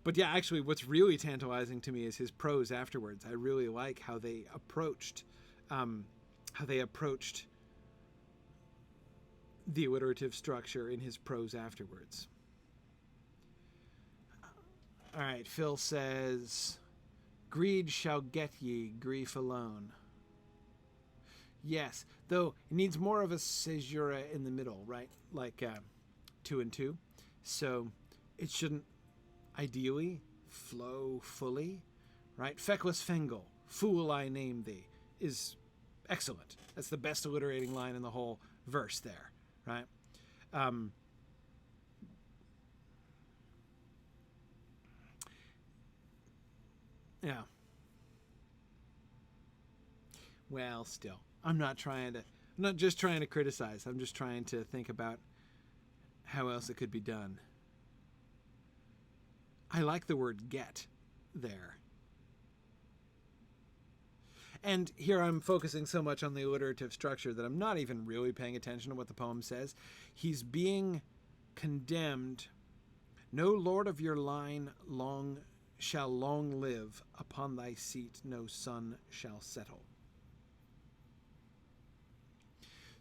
But yeah, actually, what's really tantalizing to me is his prose afterwards. I really like how they approached the alliterative structure in his prose afterwards. All right, Phil says, "Greed shall get ye, grief alone." Yes, though it needs more of a caesura in the middle, right? Like 2 and 2. So it shouldn't ideally flow fully, right? Feckless Fingal, fool I name thee, is excellent. That's the best alliterating line in the whole verse there, right? Yeah. Well, still, I'm not just trying to criticize. I'm just trying to think about how else it could be done. I like the word get there. And here I'm focusing so much on the alliterative structure that I'm not even really paying attention to what the poem says. He's being condemned. No lord of your line shall long live. Upon thy seat no sun shall settle.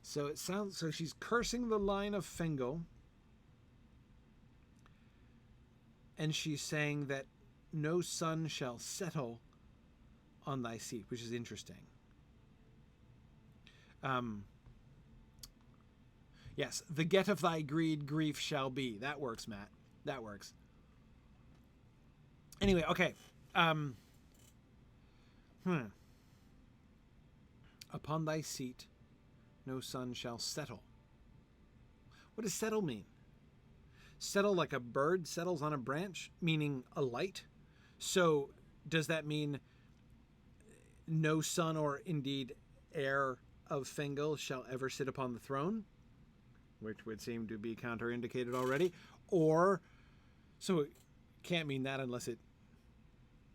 So she's cursing the line of Fingal. And she's saying that no sun shall settle on thy seat, which is interesting. Yes, the get of thy greed, grief shall be. That works, Matt. That works. Anyway, okay. Upon thy seat, no sun shall settle. What does settle mean? Settle like a bird settles on a branch, meaning alight. So does that mean no son or indeed heir of Fingal shall ever sit upon the throne? Which would seem to be counterindicated already. Or, so it can't mean that unless it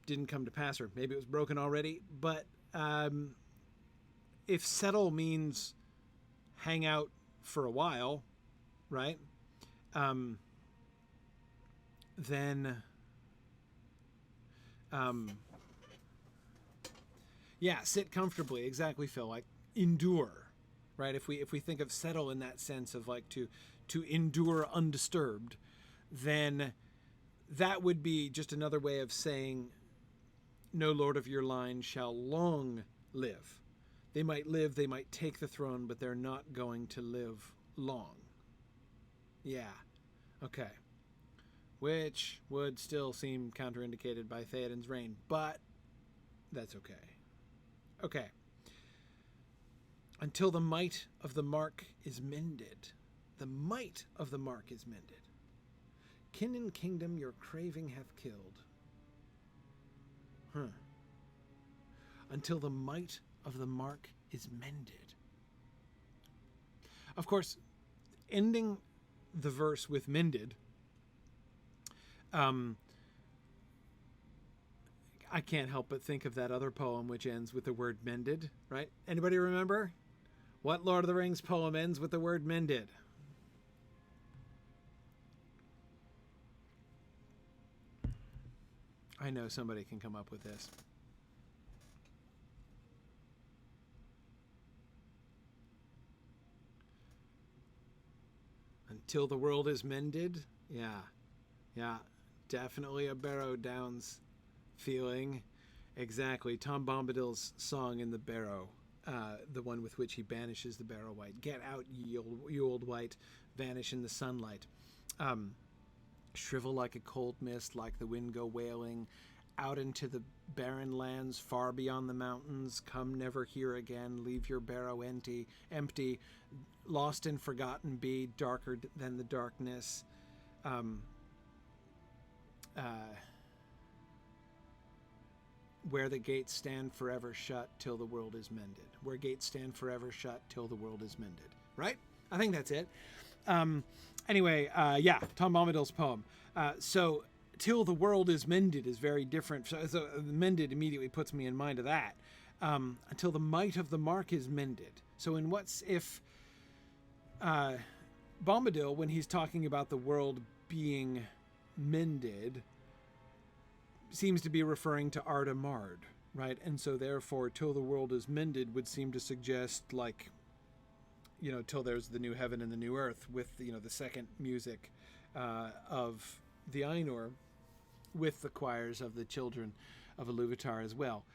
didn't come to pass, or maybe it was broken already. But if settle means hang out for a while, right? Then yeah, sit comfortably, exactly, Phil, like endure, right? If we think of settle in that sense of like to endure undisturbed, then that would be just another way of saying no lord of your line shall long live. They might live, they might take the throne, but they're not going to live long. Yeah, okay. Which would still seem counterindicated by Theoden's reign, but that's okay. Okay. Until the might of the mark is mended. The might of the mark is mended. Kin and kingdom your craving hath killed. Until the might of the mark is mended. Of course, ending the verse with mended, I can't help but think of that other poem which ends with the word mended, right? Anybody remember? What Lord of the Rings poem ends with the word mended? I know somebody can come up with this. Until the world is mended? Yeah. Definitely a Barrow Downs feeling. Exactly. Tom Bombadil's song in the Barrow, the one with which he banishes the Barrow Wight. Get out, ye old wight, vanish in the sunlight. Shrivel like a cold mist, like the wind go wailing, out into the barren lands far beyond the mountains. Come never here again, leave your barrow empty, lost and forgotten be, darker than the darkness. Where the gates stand forever shut till the world is mended. Where gates stand forever shut till the world is mended. Right? I think that's it. Anyway, yeah, Tom Bombadil's poem. So, till the world is mended is very different. So mended immediately puts me in mind of that. Until the might of the mark is mended. So in what's if Bombadil, when he's talking about the world being mended, seems to be referring to Arda Mard, right? And so therefore, till the world is mended would seem to suggest, like, you know, till there's the new heaven and the new earth, with, you know, the second music of the Ainur, with the choirs of the children of Iluvatar as well.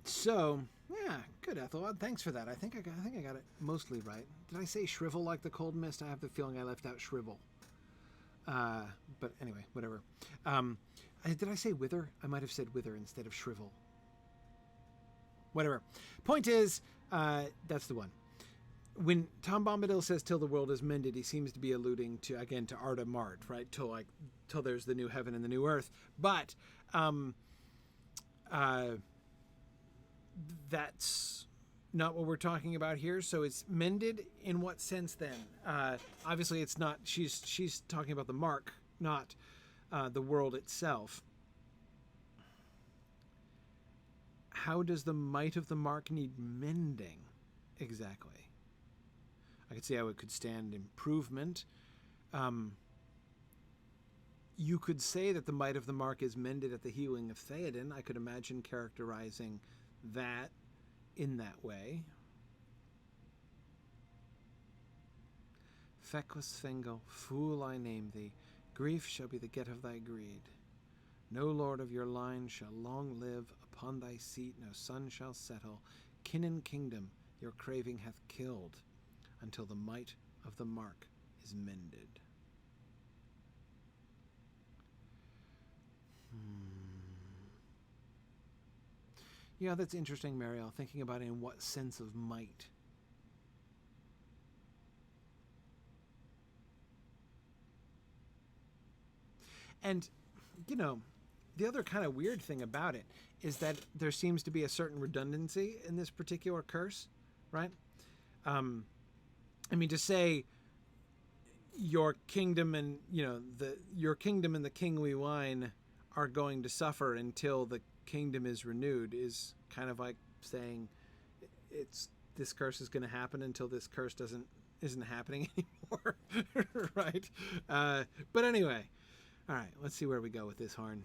So, yeah, good, Ethelwald. Thanks for that. I think I got it mostly right. Did I say shrivel like the cold mist? I have the feeling I left out shrivel. But anyway, whatever. Did I say wither? I might have said wither instead of shrivel. Whatever. Point is, that's the one. When Tom Bombadil says till the world is mended, he seems to be alluding to, again, to Arda Mard, right? Till there's the new heaven and the new earth. But that's not what we're talking about here. So it's mended in what sense then? Obviously it's not, she's talking about the mark, not the world itself. How does the might of the mark need mending exactly? I could see how it could stand improvement. You could say that the might of the mark is mended at the healing of Theoden. I could imagine characterizing that in that way. Feckless Fingal, fool I name thee, grief shall be the get of thy greed. No lord of your line shall long live, upon thy seat no sun shall settle, kin and kingdom your craving hath killed, until the might of the mark is mended. Yeah, that's interesting, Mariel, thinking about it in what sense of might. And, you know, the other kind of weird thing about it is that there seems to be a certain redundancy in this particular curse, right? I mean, to say your kingdom and, you know, your kingdom and the king we wine are going to suffer until the kingdom is renewed is kind of like saying this curse is going to happen until this curse isn't happening anymore. Right? But anyway, all right, let's see where we go with this horn.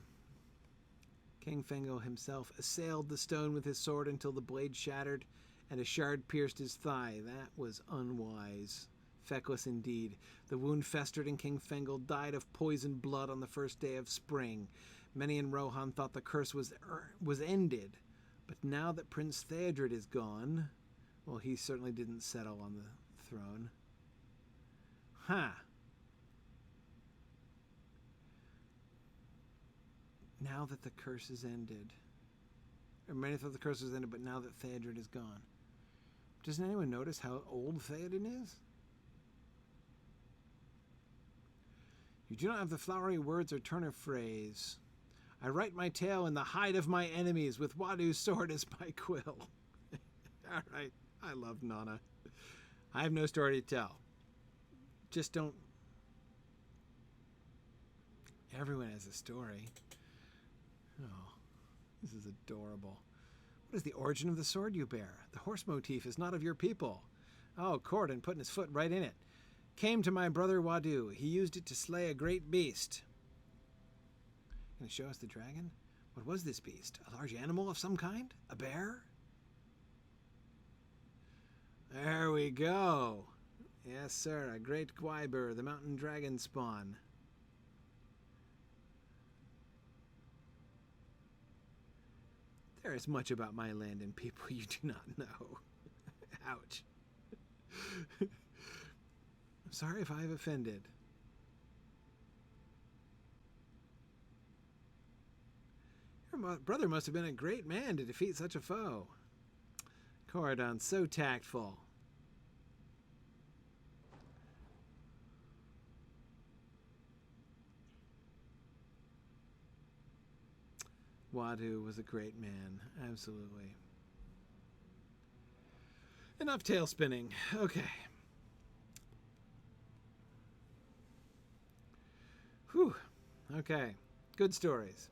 King Fingal himself assailed the stone with his sword until the blade shattered and a shard pierced his thigh. That was unwise. Feckless indeed. The wound festered and King Fingal died of poisoned blood on the first day of spring. Many in Rohan thought the curse was ended, but now that Prince Theodred is gone, well, he certainly didn't settle on the throne. Now that the curse is ended, or many thought the curse was ended, but now that Theodred is gone. Doesn't anyone notice how old Theoden is? You do not have the flowery words or turn of phrase. I write my tale in the hide of my enemies with Wadu's sword as my quill. All right, I love Nana. I have no story to tell. Just don't. Everyone has a story. Oh, this is adorable. What is the origin of the sword you bear? The horse motif is not of your people. Oh, Corden putting his foot right in it. Came to my brother Wadu. He used it to slay a great beast. Gonna show us the dragon? What was this beast? A large animal of some kind? A bear? There we go. Yes, sir. A great Gwyber, the mountain dragon spawn. There is much about my land and people you do not know. Ouch. I'm sorry if I have offended. Your brother must have been a great man to defeat such a foe. Corridon, so tactful. Wadu was a great man, absolutely. Enough tail spinning. Okay. Whew. Okay. Good stories.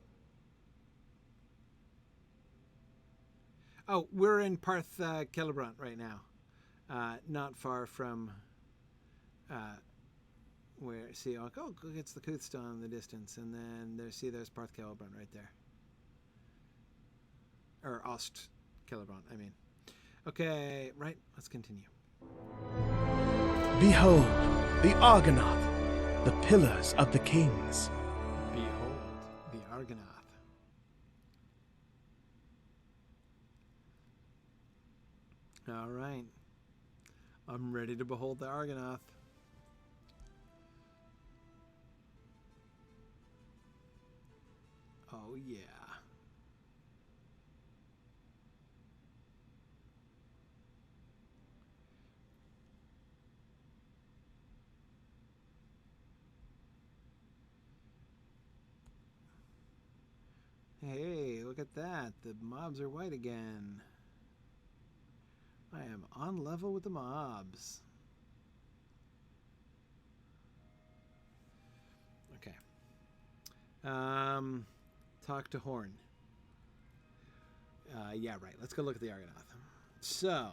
Oh, we're in Parth Celebrant right now. Not far from where, see, oh, it's the Coothstone in the distance, and then there's Parth Celebrant right there. Or Ost Celebrant, I mean. Okay, right, let's continue. Behold, the Argonath, the pillars of the kings. Behold, the Argonath. All right. I'm ready to behold the Argonath. Oh, yeah. Hey, look at that. The mobs are white again. I am on level with the mobs. Okay. Talk to Horn. Yeah, right. Let's go look at the Argonath. So,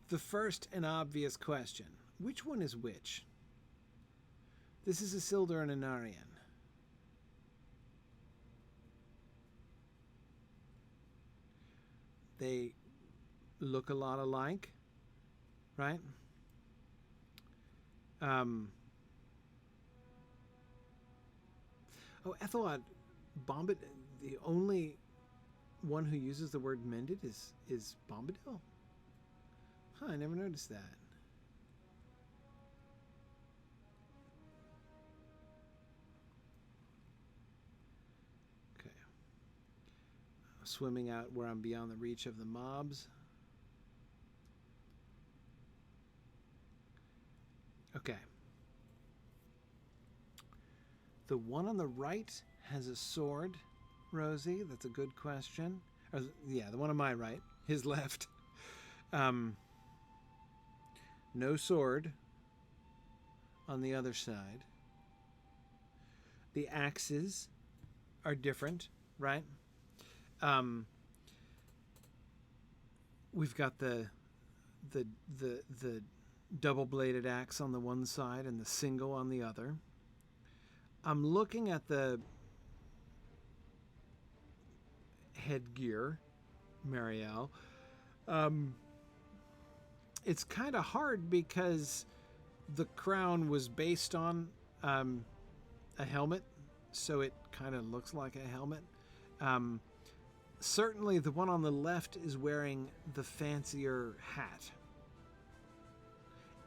the first and obvious question. Which one is which? This is Isildur and Anarion. They look a lot alike, right? Oh, Ethelod, Bombad, the only one who uses the word mended is Bombadil? Huh, I never noticed that. Okay. Swimming out where I'm beyond the reach of the mobs. Okay. The one on the right has a sword, Rosie. That's a good question. Or, yeah, the one on my right. His left. No sword on the other side. The axes are different, right? We've got the double-bladed axe on the one side and the single on the other. I'm looking at the headgear, Marielle. It's kind of hard because the crown was based on a helmet, so it kind of looks like a helmet. Certainly the one on the left is wearing the fancier hat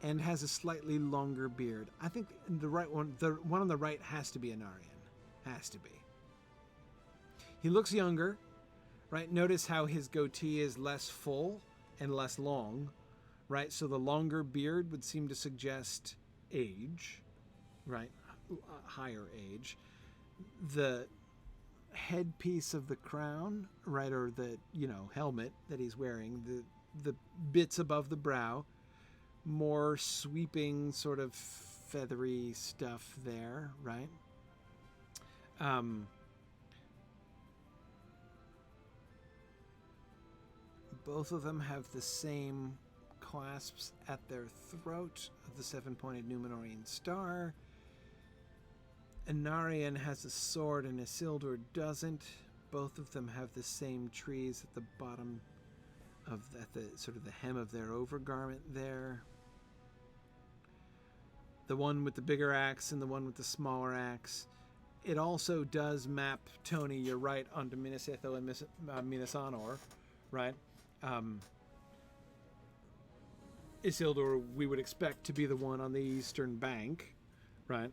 and has a slightly longer beard. I think the one on the right has to be Anarion. Has to be. He looks younger, right? Notice how his goatee is less full and less long, right? So the longer beard would seem to suggest age, right? Higher age. The headpiece of the crown, right, or the, helmet that he's wearing, the bits above the brow, more sweeping sort of feathery stuff there, right? Both of them have the same clasps at their throat of the seven-pointed Numenorian star. Anarion has a sword and Isildur doesn't. Both of them have the same trees at the bottom at the sort of the hem of their overgarment there. The one with the bigger axe and the one with the smaller axe. It also does map, Tony, you're right, onto Minas Ithil and Minas Anor, right? Isildur, we would expect to be the one on the eastern bank, right?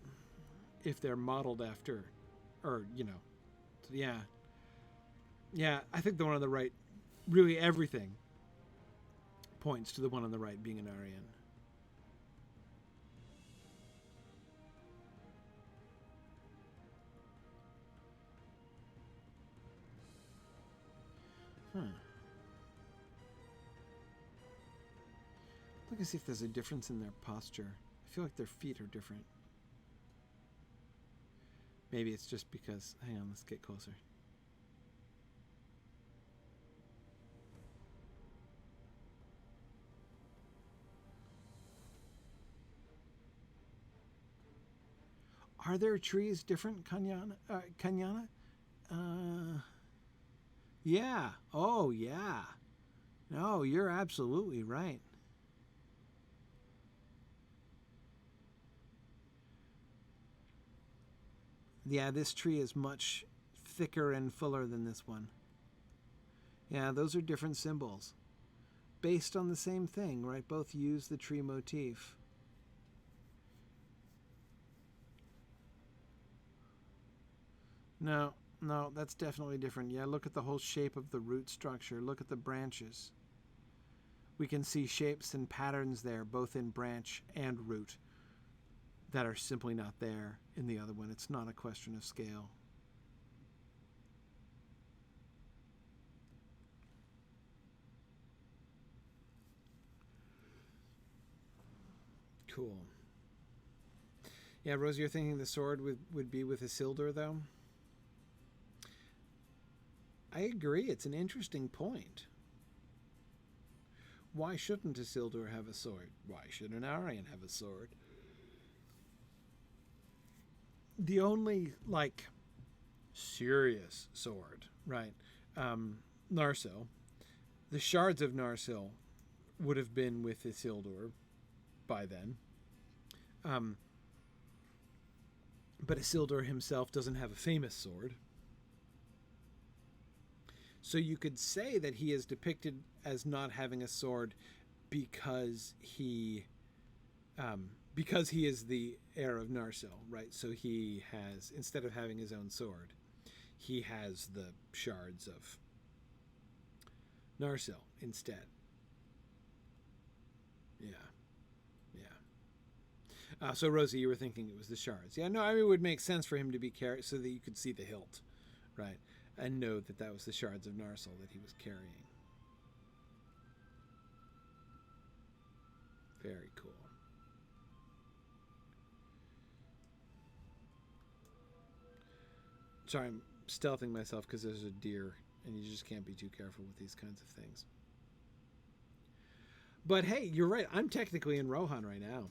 If they're modeled after, or, yeah. Yeah, I think the one on the right, really everything points to the one on the right being Anarion. Look and see if there's a difference in their posture. I feel like their feet are different. Maybe it's just because... Hang on, let's get closer. Are there trees different, Kanyana? Yeah. Oh, yeah. No, you're absolutely right. Yeah, this tree is much thicker and fuller than this one. Yeah, those are different symbols. Based on the same thing, right? Both use the tree motif. No, that's definitely different. Yeah, look at the whole shape of the root structure. Look at the branches. We can see shapes and patterns there, both in branch and root, that are simply not there in the other one. It's not a question of scale. Cool. Yeah, Rosie, you're thinking the sword would be with Isildur, though? I agree. It's an interesting point. Why shouldn't Isildur have a sword? Why should an Aryan have a sword? The only, like, serious sword, right? Narsil. The shards of Narsil would have been with Isildur by then. But Isildur himself doesn't have a famous sword. So you could say that he is depicted as not having a sword because he is the heir of Narsil, right? So he has, instead of having his own sword, he has the shards of Narsil instead. Yeah. So Rosie, you were thinking it was the shards. Yeah, no, I mean, it would make sense for him to be carried so that you could see the hilt, right? And know that that was the shards of Narsil that he was carrying. Very cool. Sorry, I'm stealthing myself because there's a deer, and you just can't be too careful with these kinds of things. But hey, you're right. I'm technically in Rohan right now.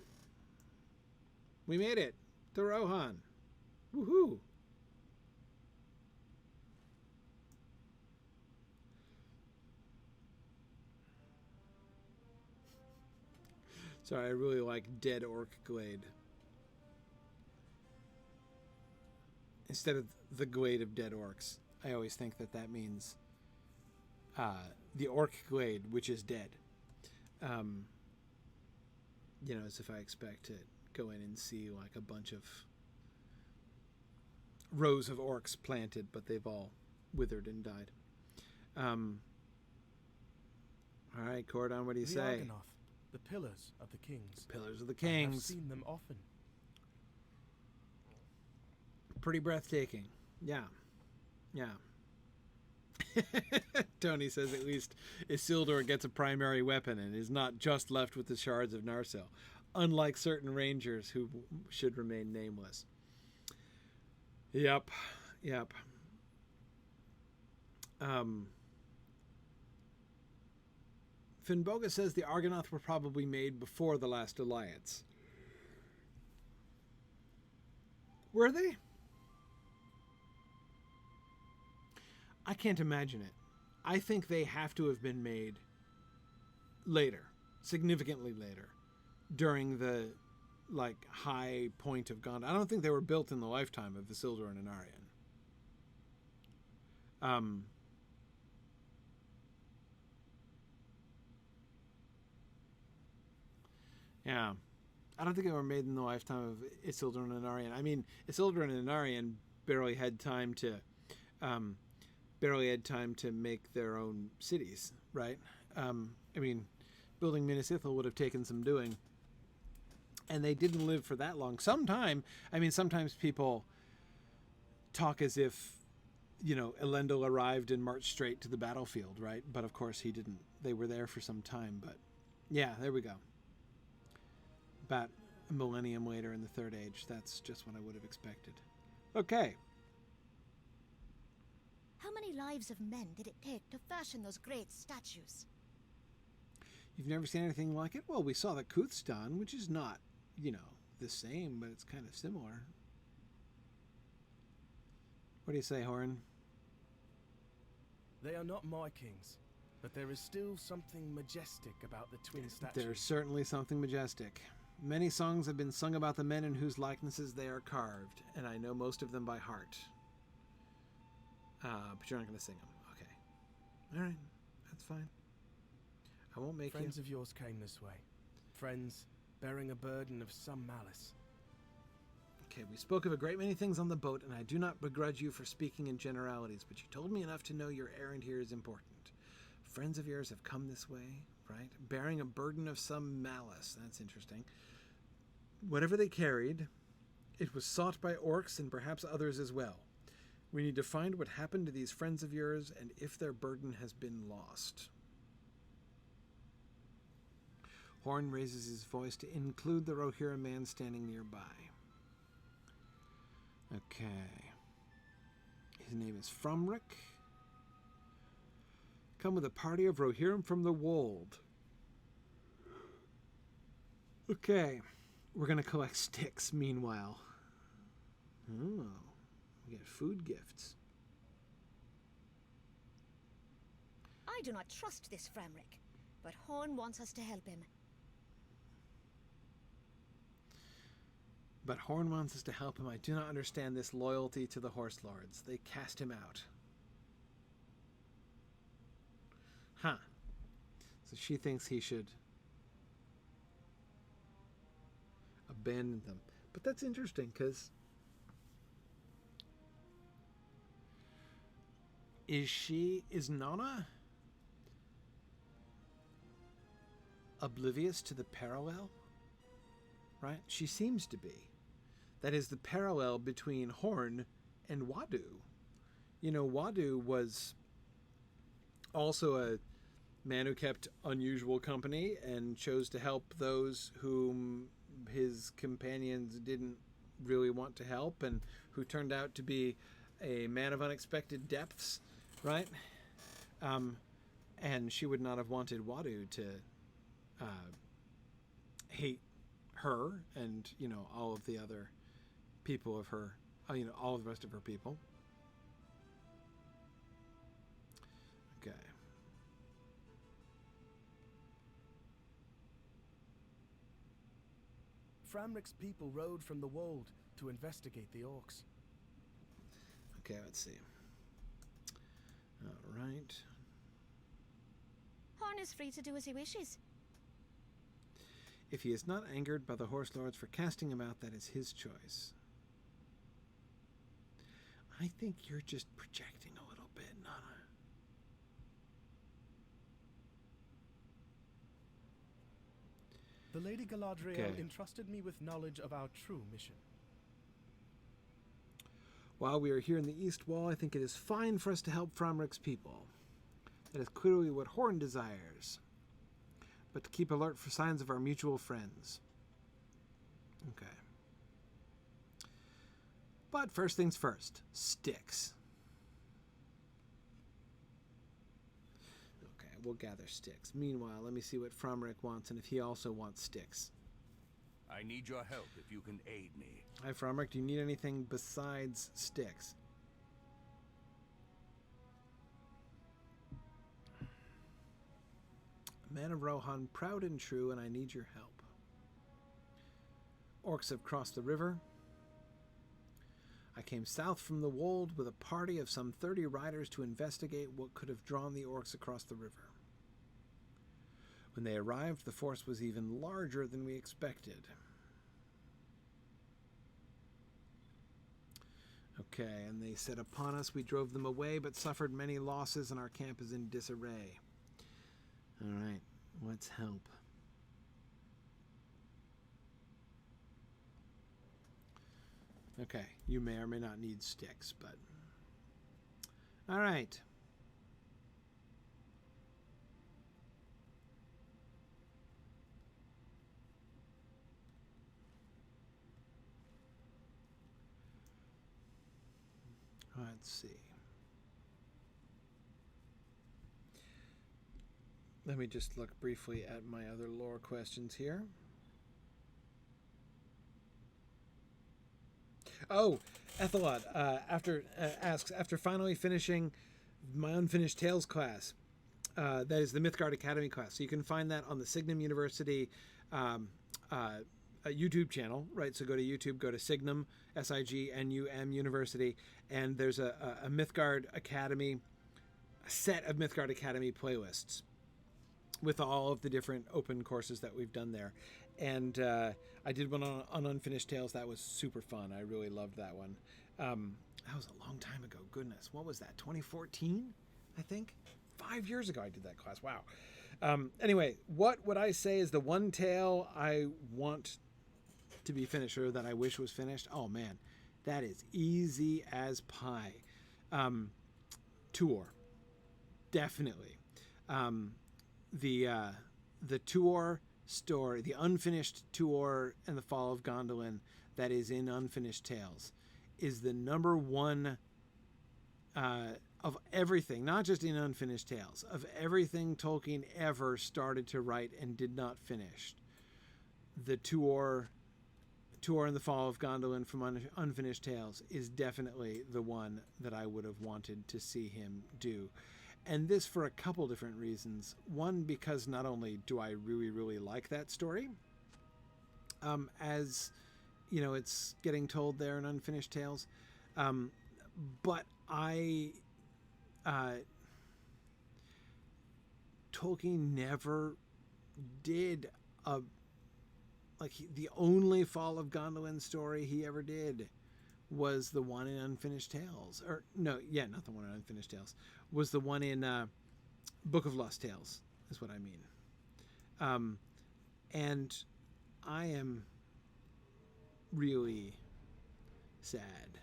We made it to Rohan. Woohoo! Sorry, I really like Dead Orc Glade. Instead of the Glade of Dead Orcs, I always think that that means the Orc Glade, which is dead. You know, as if I expect to go in and see like a bunch of rows of orcs planted, but they've all withered and died. All right, Cordon, what do you say? Argonath, the pillars of the kings. Pillars of the I've Kings. seen them often. Pretty breathtaking. Yeah. Tony says at least Isildur gets a primary weapon and is not just left with the shards of Narsil, unlike certain rangers who should remain nameless. Yep. Finnboga says the Argonath were probably made before the last alliance. Were they? I can't imagine it. I think they have to have been made later, significantly later, during the high point of Gondor. I don't think they were built in the lifetime of Isildur and Anarion. Yeah. I don't think they were made in the lifetime of Isildur and Anarion. I mean, Isildur and Anarion barely had time to make their own cities, right? I mean, building Minas Ithil would have taken some doing. And they didn't live for that long. Sometimes people talk as if, Elendil arrived and marched straight to the battlefield, right? But of course he didn't. They were there for some time, but yeah, there we go. About a millennium later in the Third Age. That's just what I would have expected. Okay. How many lives of men did it take to fashion those great statues? You've never seen anything like it? Well, we saw the Kuthstan, which is not, the same, but it's kind of similar. What do you say, Horn? They are not my kings, but there is still something majestic about the twin statues. There's certainly something majestic. Many songs have been sung about the men in whose likenesses they are carved, and I know most of them by heart. But you're not going to sing them. Okay. All right. That's fine. I won't make Friends you... of yours came this way. Friends bearing a burden of some malice. Okay, we spoke of a great many things on the boat, and I do not begrudge you for speaking in generalities, but you told me enough to know your errand here is important. Friends of yours have come this way, right? Bearing a burden of some malice. That's interesting. Whatever they carried, it was sought by orcs and perhaps others as well. We need to find what happened to these friends of yours and if their burden has been lost. Horn raises his voice to include the Rohirric man standing nearby. Okay. His name is Fromric. Come with a party of Rohirrim from the Wold. Okay. We're going to collect sticks meanwhile. Oh. We get food gifts. I do not trust this Framric, but Horn wants us to help him. But Horn wants us to help him. I do not understand this loyalty to the Horse Lords. They cast him out. Huh. So she thinks he should abandon them. But that's interesting, because is Nana oblivious to the parallel? Right? She seems to be. That is the parallel between Horn and Wadu. You know, Wadu was also a man who kept unusual company and chose to help those whom his companions didn't really want to help, and who turned out to be a man of unexpected depths, right? And she would not have wanted Wadu to hate her and, you know, all of the other people of her, you know, all of the rest of her people. Okay. Framric's people rode from the Wold to investigate the orcs. Okay, let's see. All right. Horn is free to do as he wishes. If he is not angered by the Horse Lords for casting him out, that is his choice. I think you're just projecting a little bit, Nana. The Lady Galadriel Okay. entrusted me with knowledge of our true mission. While we are here in the East Wall, I think it is fine for us to help Fromric's people. That is clearly what Horn desires. But to keep alert for signs of our mutual friends. Okay. But first things first. Sticks. Okay, we'll gather sticks. Meanwhile, let me see what Fromric wants and if he also wants sticks. I need your help if you can aid me. Hi, Fromric. Do you need anything besides sticks? Man of Rohan, proud and true, and I need your help. Orcs have crossed the river. I came south from the Wold with a party of some 30 riders to investigate what could have drawn the orcs across the river. When they arrived, the force was even larger than we expected. Okay, and they set upon us. We drove them away, but suffered many losses, and our camp is in disarray. All right, let's help. Okay, you may or may not need sticks, but... All right. Let's see. Let me just look briefly at my other lore questions here. Oh, Ethelot asks, after finally finishing my Unfinished Tales class, that is the Mythgard Academy class. So you can find that on the Signum University YouTube channel, right? So go to YouTube, go to Signum, Signum University, and there's a Mythgard Academy, a set of Mythgard Academy playlists with all of the different open courses that we've done there. And I did one on Unfinished Tales. That was super fun. I really loved that one. That was a long time ago. Goodness, what was that? 2014, I think? 5 years ago I did that class. Wow. Anyway, what would I say is the one tale I want to be finished, or that I wish was finished? Oh man, that is easy as pie. Tuor, definitely. The Tuor story, the unfinished Tuor and the Fall of Gondolin that is in Unfinished Tales, is the number one of everything, not just in Unfinished Tales, of everything Tolkien ever started to write and did not finish. The Tuor and the Fall of Gondolin from Unfinished Tales is definitely the one that I would have wanted to see him do. And this for a couple different reasons. One, because not only do I really, really like that story, as you know, it's getting told there in Unfinished Tales, but Tolkien never did the only Fall of Gondolin story he ever did was the one in Unfinished Tales. Or, no, yeah, not the one in Unfinished Tales. Was the one in Book of Lost Tales, is what I mean. And I am really sad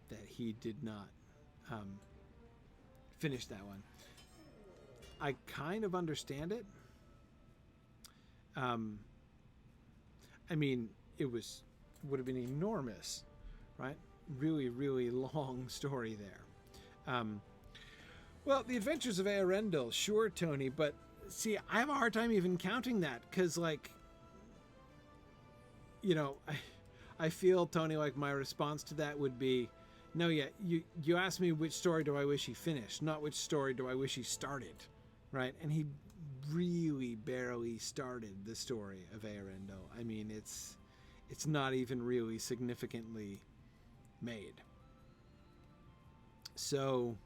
that he did not finish that one. I kind of understand it. I mean, would have been enormous, right? Really, really long story there. Well, the Adventures of Eärendil, sure, Tony, but see, I have a hard time even counting that, because, like, you know, I feel, Tony, like my response to that would be, no, yeah, you asked me which story do I wish he finished, not which story do I wish he started, right? And he really barely started the story of Eärendil. I mean, it's not even really significantly made. So,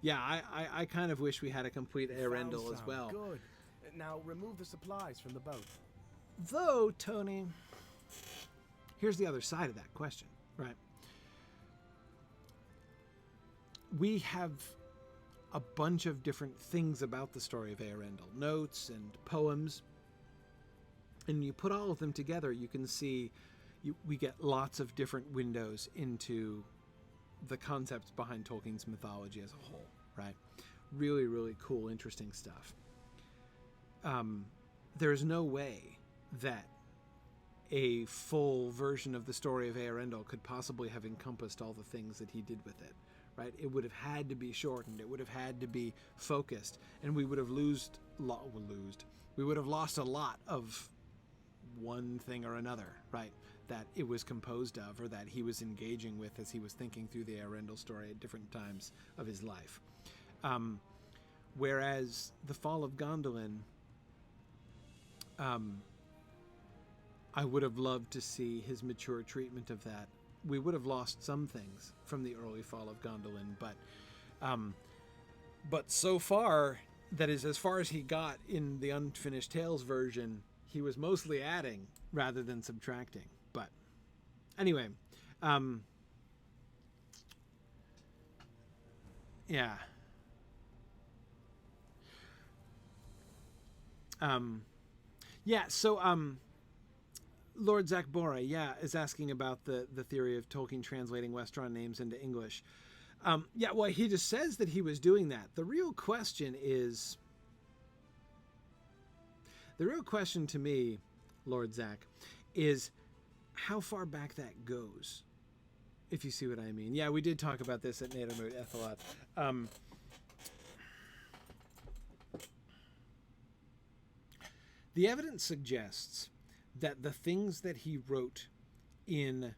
yeah, I kind of wish we had a complete Eärendil as well. Good. Now remove the supplies from the boat. Though, Tony, here's the other side of that question, right? We have a bunch of different things about the story of Eärendil, notes and poems, and you put all of them together, you can see we get lots of different windows into the concepts behind Tolkien's mythology as a whole, right? Really, really cool, interesting stuff. There's no way that a full version of the story of Eärendil could possibly have encompassed all the things that he did with it, right? It would have had to be shortened. It would have had to be focused, and we would have lost a lot of one thing or another, right? That it was composed of, or that he was engaging with as he was thinking through the Eärendil story at different times of his life. Whereas the Fall of Gondolin, I would have loved to see his mature treatment of that. We would have lost some things from the early Fall of Gondolin, but so far, that is, as far as he got in the Unfinished Tales version, he was mostly adding rather than subtracting. But anyway, yeah. So Lord Zach Bora, is asking about the theory of Tolkien translating Westron names into English. Well, he just says that he was doing that. The real question to me, Lord Zach, is how far back that goes, if you see what I mean. Yeah, we did talk about this at Mythmoot, Ethelot. The evidence suggests that the things that he wrote in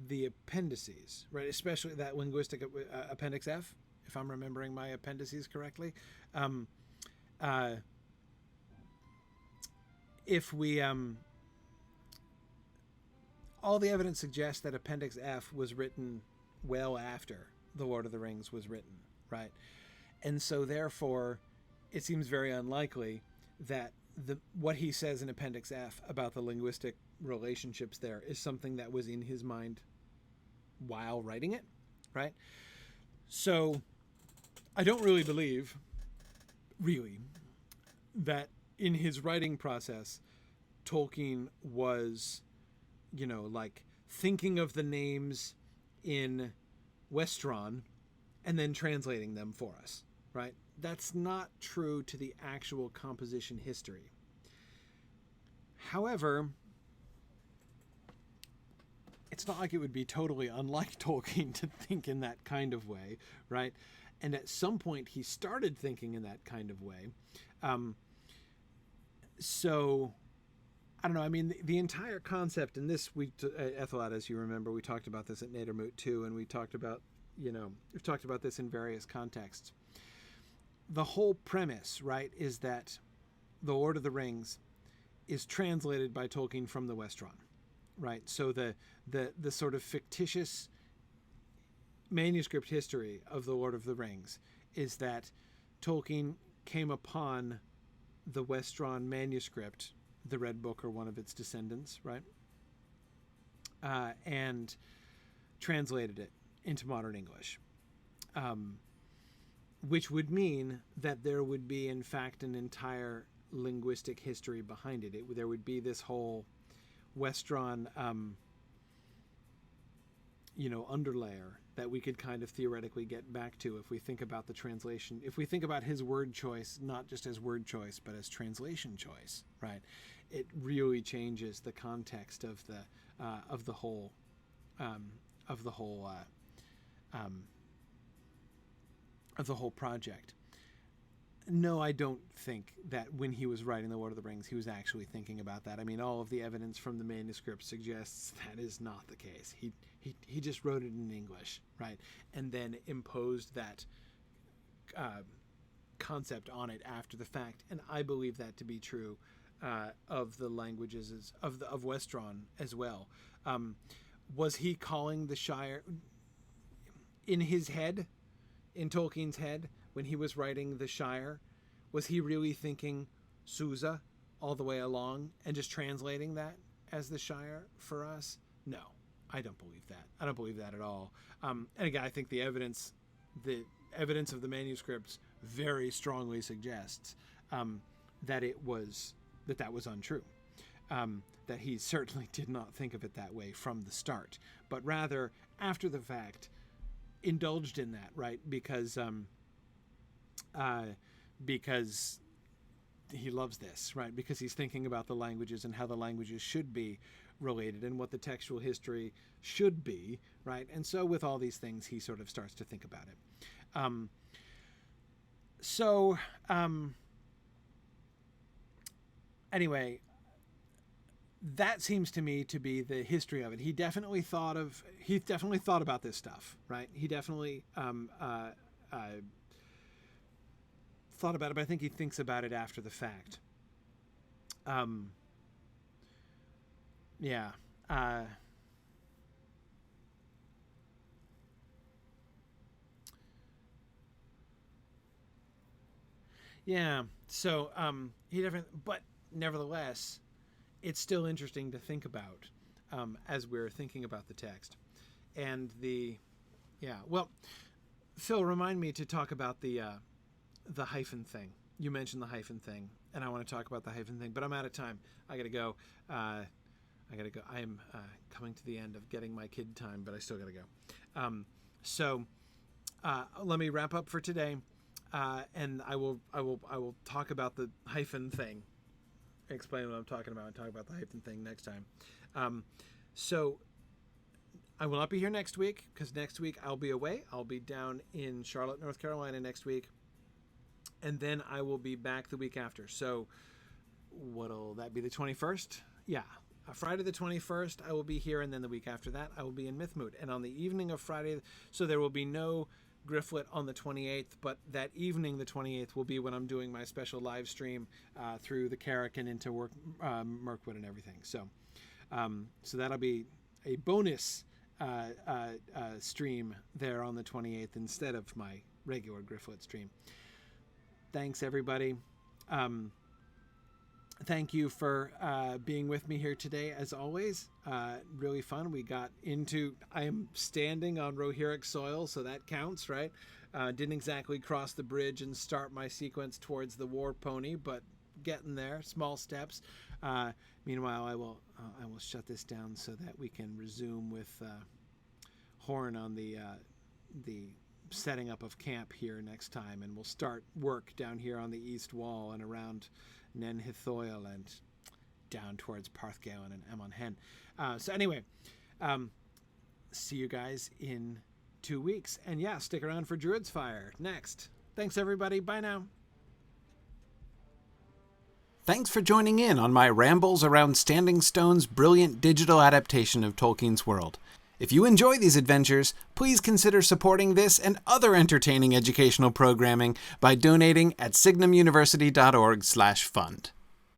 the appendices, right? Especially that linguistic appendix F, if I'm remembering my appendices correctly. If we all the evidence suggests that appendix F was written well after the Lord of the Rings was written, right? And so therefore it seems very unlikely that what he says in appendix F about the linguistic relationships there is something that was in his mind while writing it, right? So I don't really believe that in his writing process Tolkien was, like thinking of the names in Westron and then translating them for us, right? That's not true to the actual composition history. However, it's not like it would be totally unlike Tolkien to think in that kind of way, right? And at some point he started thinking in that kind of way. So, I don't know. I mean, the entire concept in this week, Ethelad, as you remember, we talked about this at Nadermoot too, and we talked about, we've talked about this in various contexts. The whole premise, right, is that the Lord of the Rings is translated by Tolkien from the Westron, right? So the sort of fictitious manuscript history of the Lord of the Rings is that Tolkien came upon the Westron manuscript, the Red Book or one of its descendants, right? And translated it into modern English. Which would mean that there would be, in fact, an entire linguistic history behind it. There would be this whole Westron, underlayer that we could kind of theoretically get back to if we think about the translation, if we think about his word choice, not just as word choice, but as translation choice, right? It really changes the context of the whole project. No, I don't think that when he was writing The Lord of the Rings, he was actually thinking about that. I mean, all of the evidence from the manuscript suggests that is not the case. He just wrote it in English, right? And then imposed that concept on it after the fact. And I believe that to be true of the languages of Westron as well. Was he calling the Shire in his head, in Tolkien's head, when he was writing the Shire? Was he really thinking Susa all the way along and just translating that as the Shire for us? No, I don't believe that. I don't believe that at all. And again, I think the evidence of the manuscripts very strongly suggests that that was untrue. That he certainly did not think of it that way from the start, but rather after the fact indulged in that, right? Because he loves this, right? Because he's thinking about the languages and how the languages should be related and what the textual history should be, right? And so with all these things, he sort of starts to think about it. Anyway, that seems to me to be the history of it. He definitely thought about this stuff, right? He definitely thought about it, but I think he thinks about it after the fact. So he definitely, but nevertheless, it's still interesting to think about as we're thinking about the text. And Phil, remind me to talk about the hyphen thing. You mentioned the hyphen thing, and I want to talk about the hyphen thing, but I'm out of time. I gotta go. I am coming to the end of getting my kid time, but I still gotta go. So let me wrap up for today, and I will talk about the hyphen thing. Explain what I'm talking about and talk about the hyphen thing next time. So I will not be here next week because next week I'll be away. I'll be down in Charlotte, North Carolina next week. And then I will be back the week after. So what'll that be, the 21st? Yeah. Friday the 21st, I will be here, and then the week after that, I will be in Mythmoot. And on the evening of Friday, so there will be no Gryfflet on the 28th, but that evening, the 28th, will be when I'm doing my special live stream through the Carrick and into Mirkwood and everything. So, so that'll be a bonus stream there on the 28th instead of my regular Gryfflet stream. Thanks, everybody. Thank you for being with me here today, as always. Really fun. We got into... I am standing on Rohirric soil, so that counts, right? Didn't exactly cross the bridge and start my sequence towards the war pony, but getting there. Small steps. Meanwhile, I will shut this down so that we can resume with Horn on the setting up of camp here next time, and we'll start work down here on the East Wall and around Nen Hithoil and down towards Parthgawen and Amon Hen. So anyway, see you guys in 2 weeks. And yeah, stick around for Druid's Fire next. Thanks, everybody. Bye now. Thanks for joining in on my rambles around Standing Stone's brilliant digital adaptation of Tolkien's world. If you enjoy these adventures, please consider supporting this and other entertaining educational programming by donating at signumuniversity.org/fund.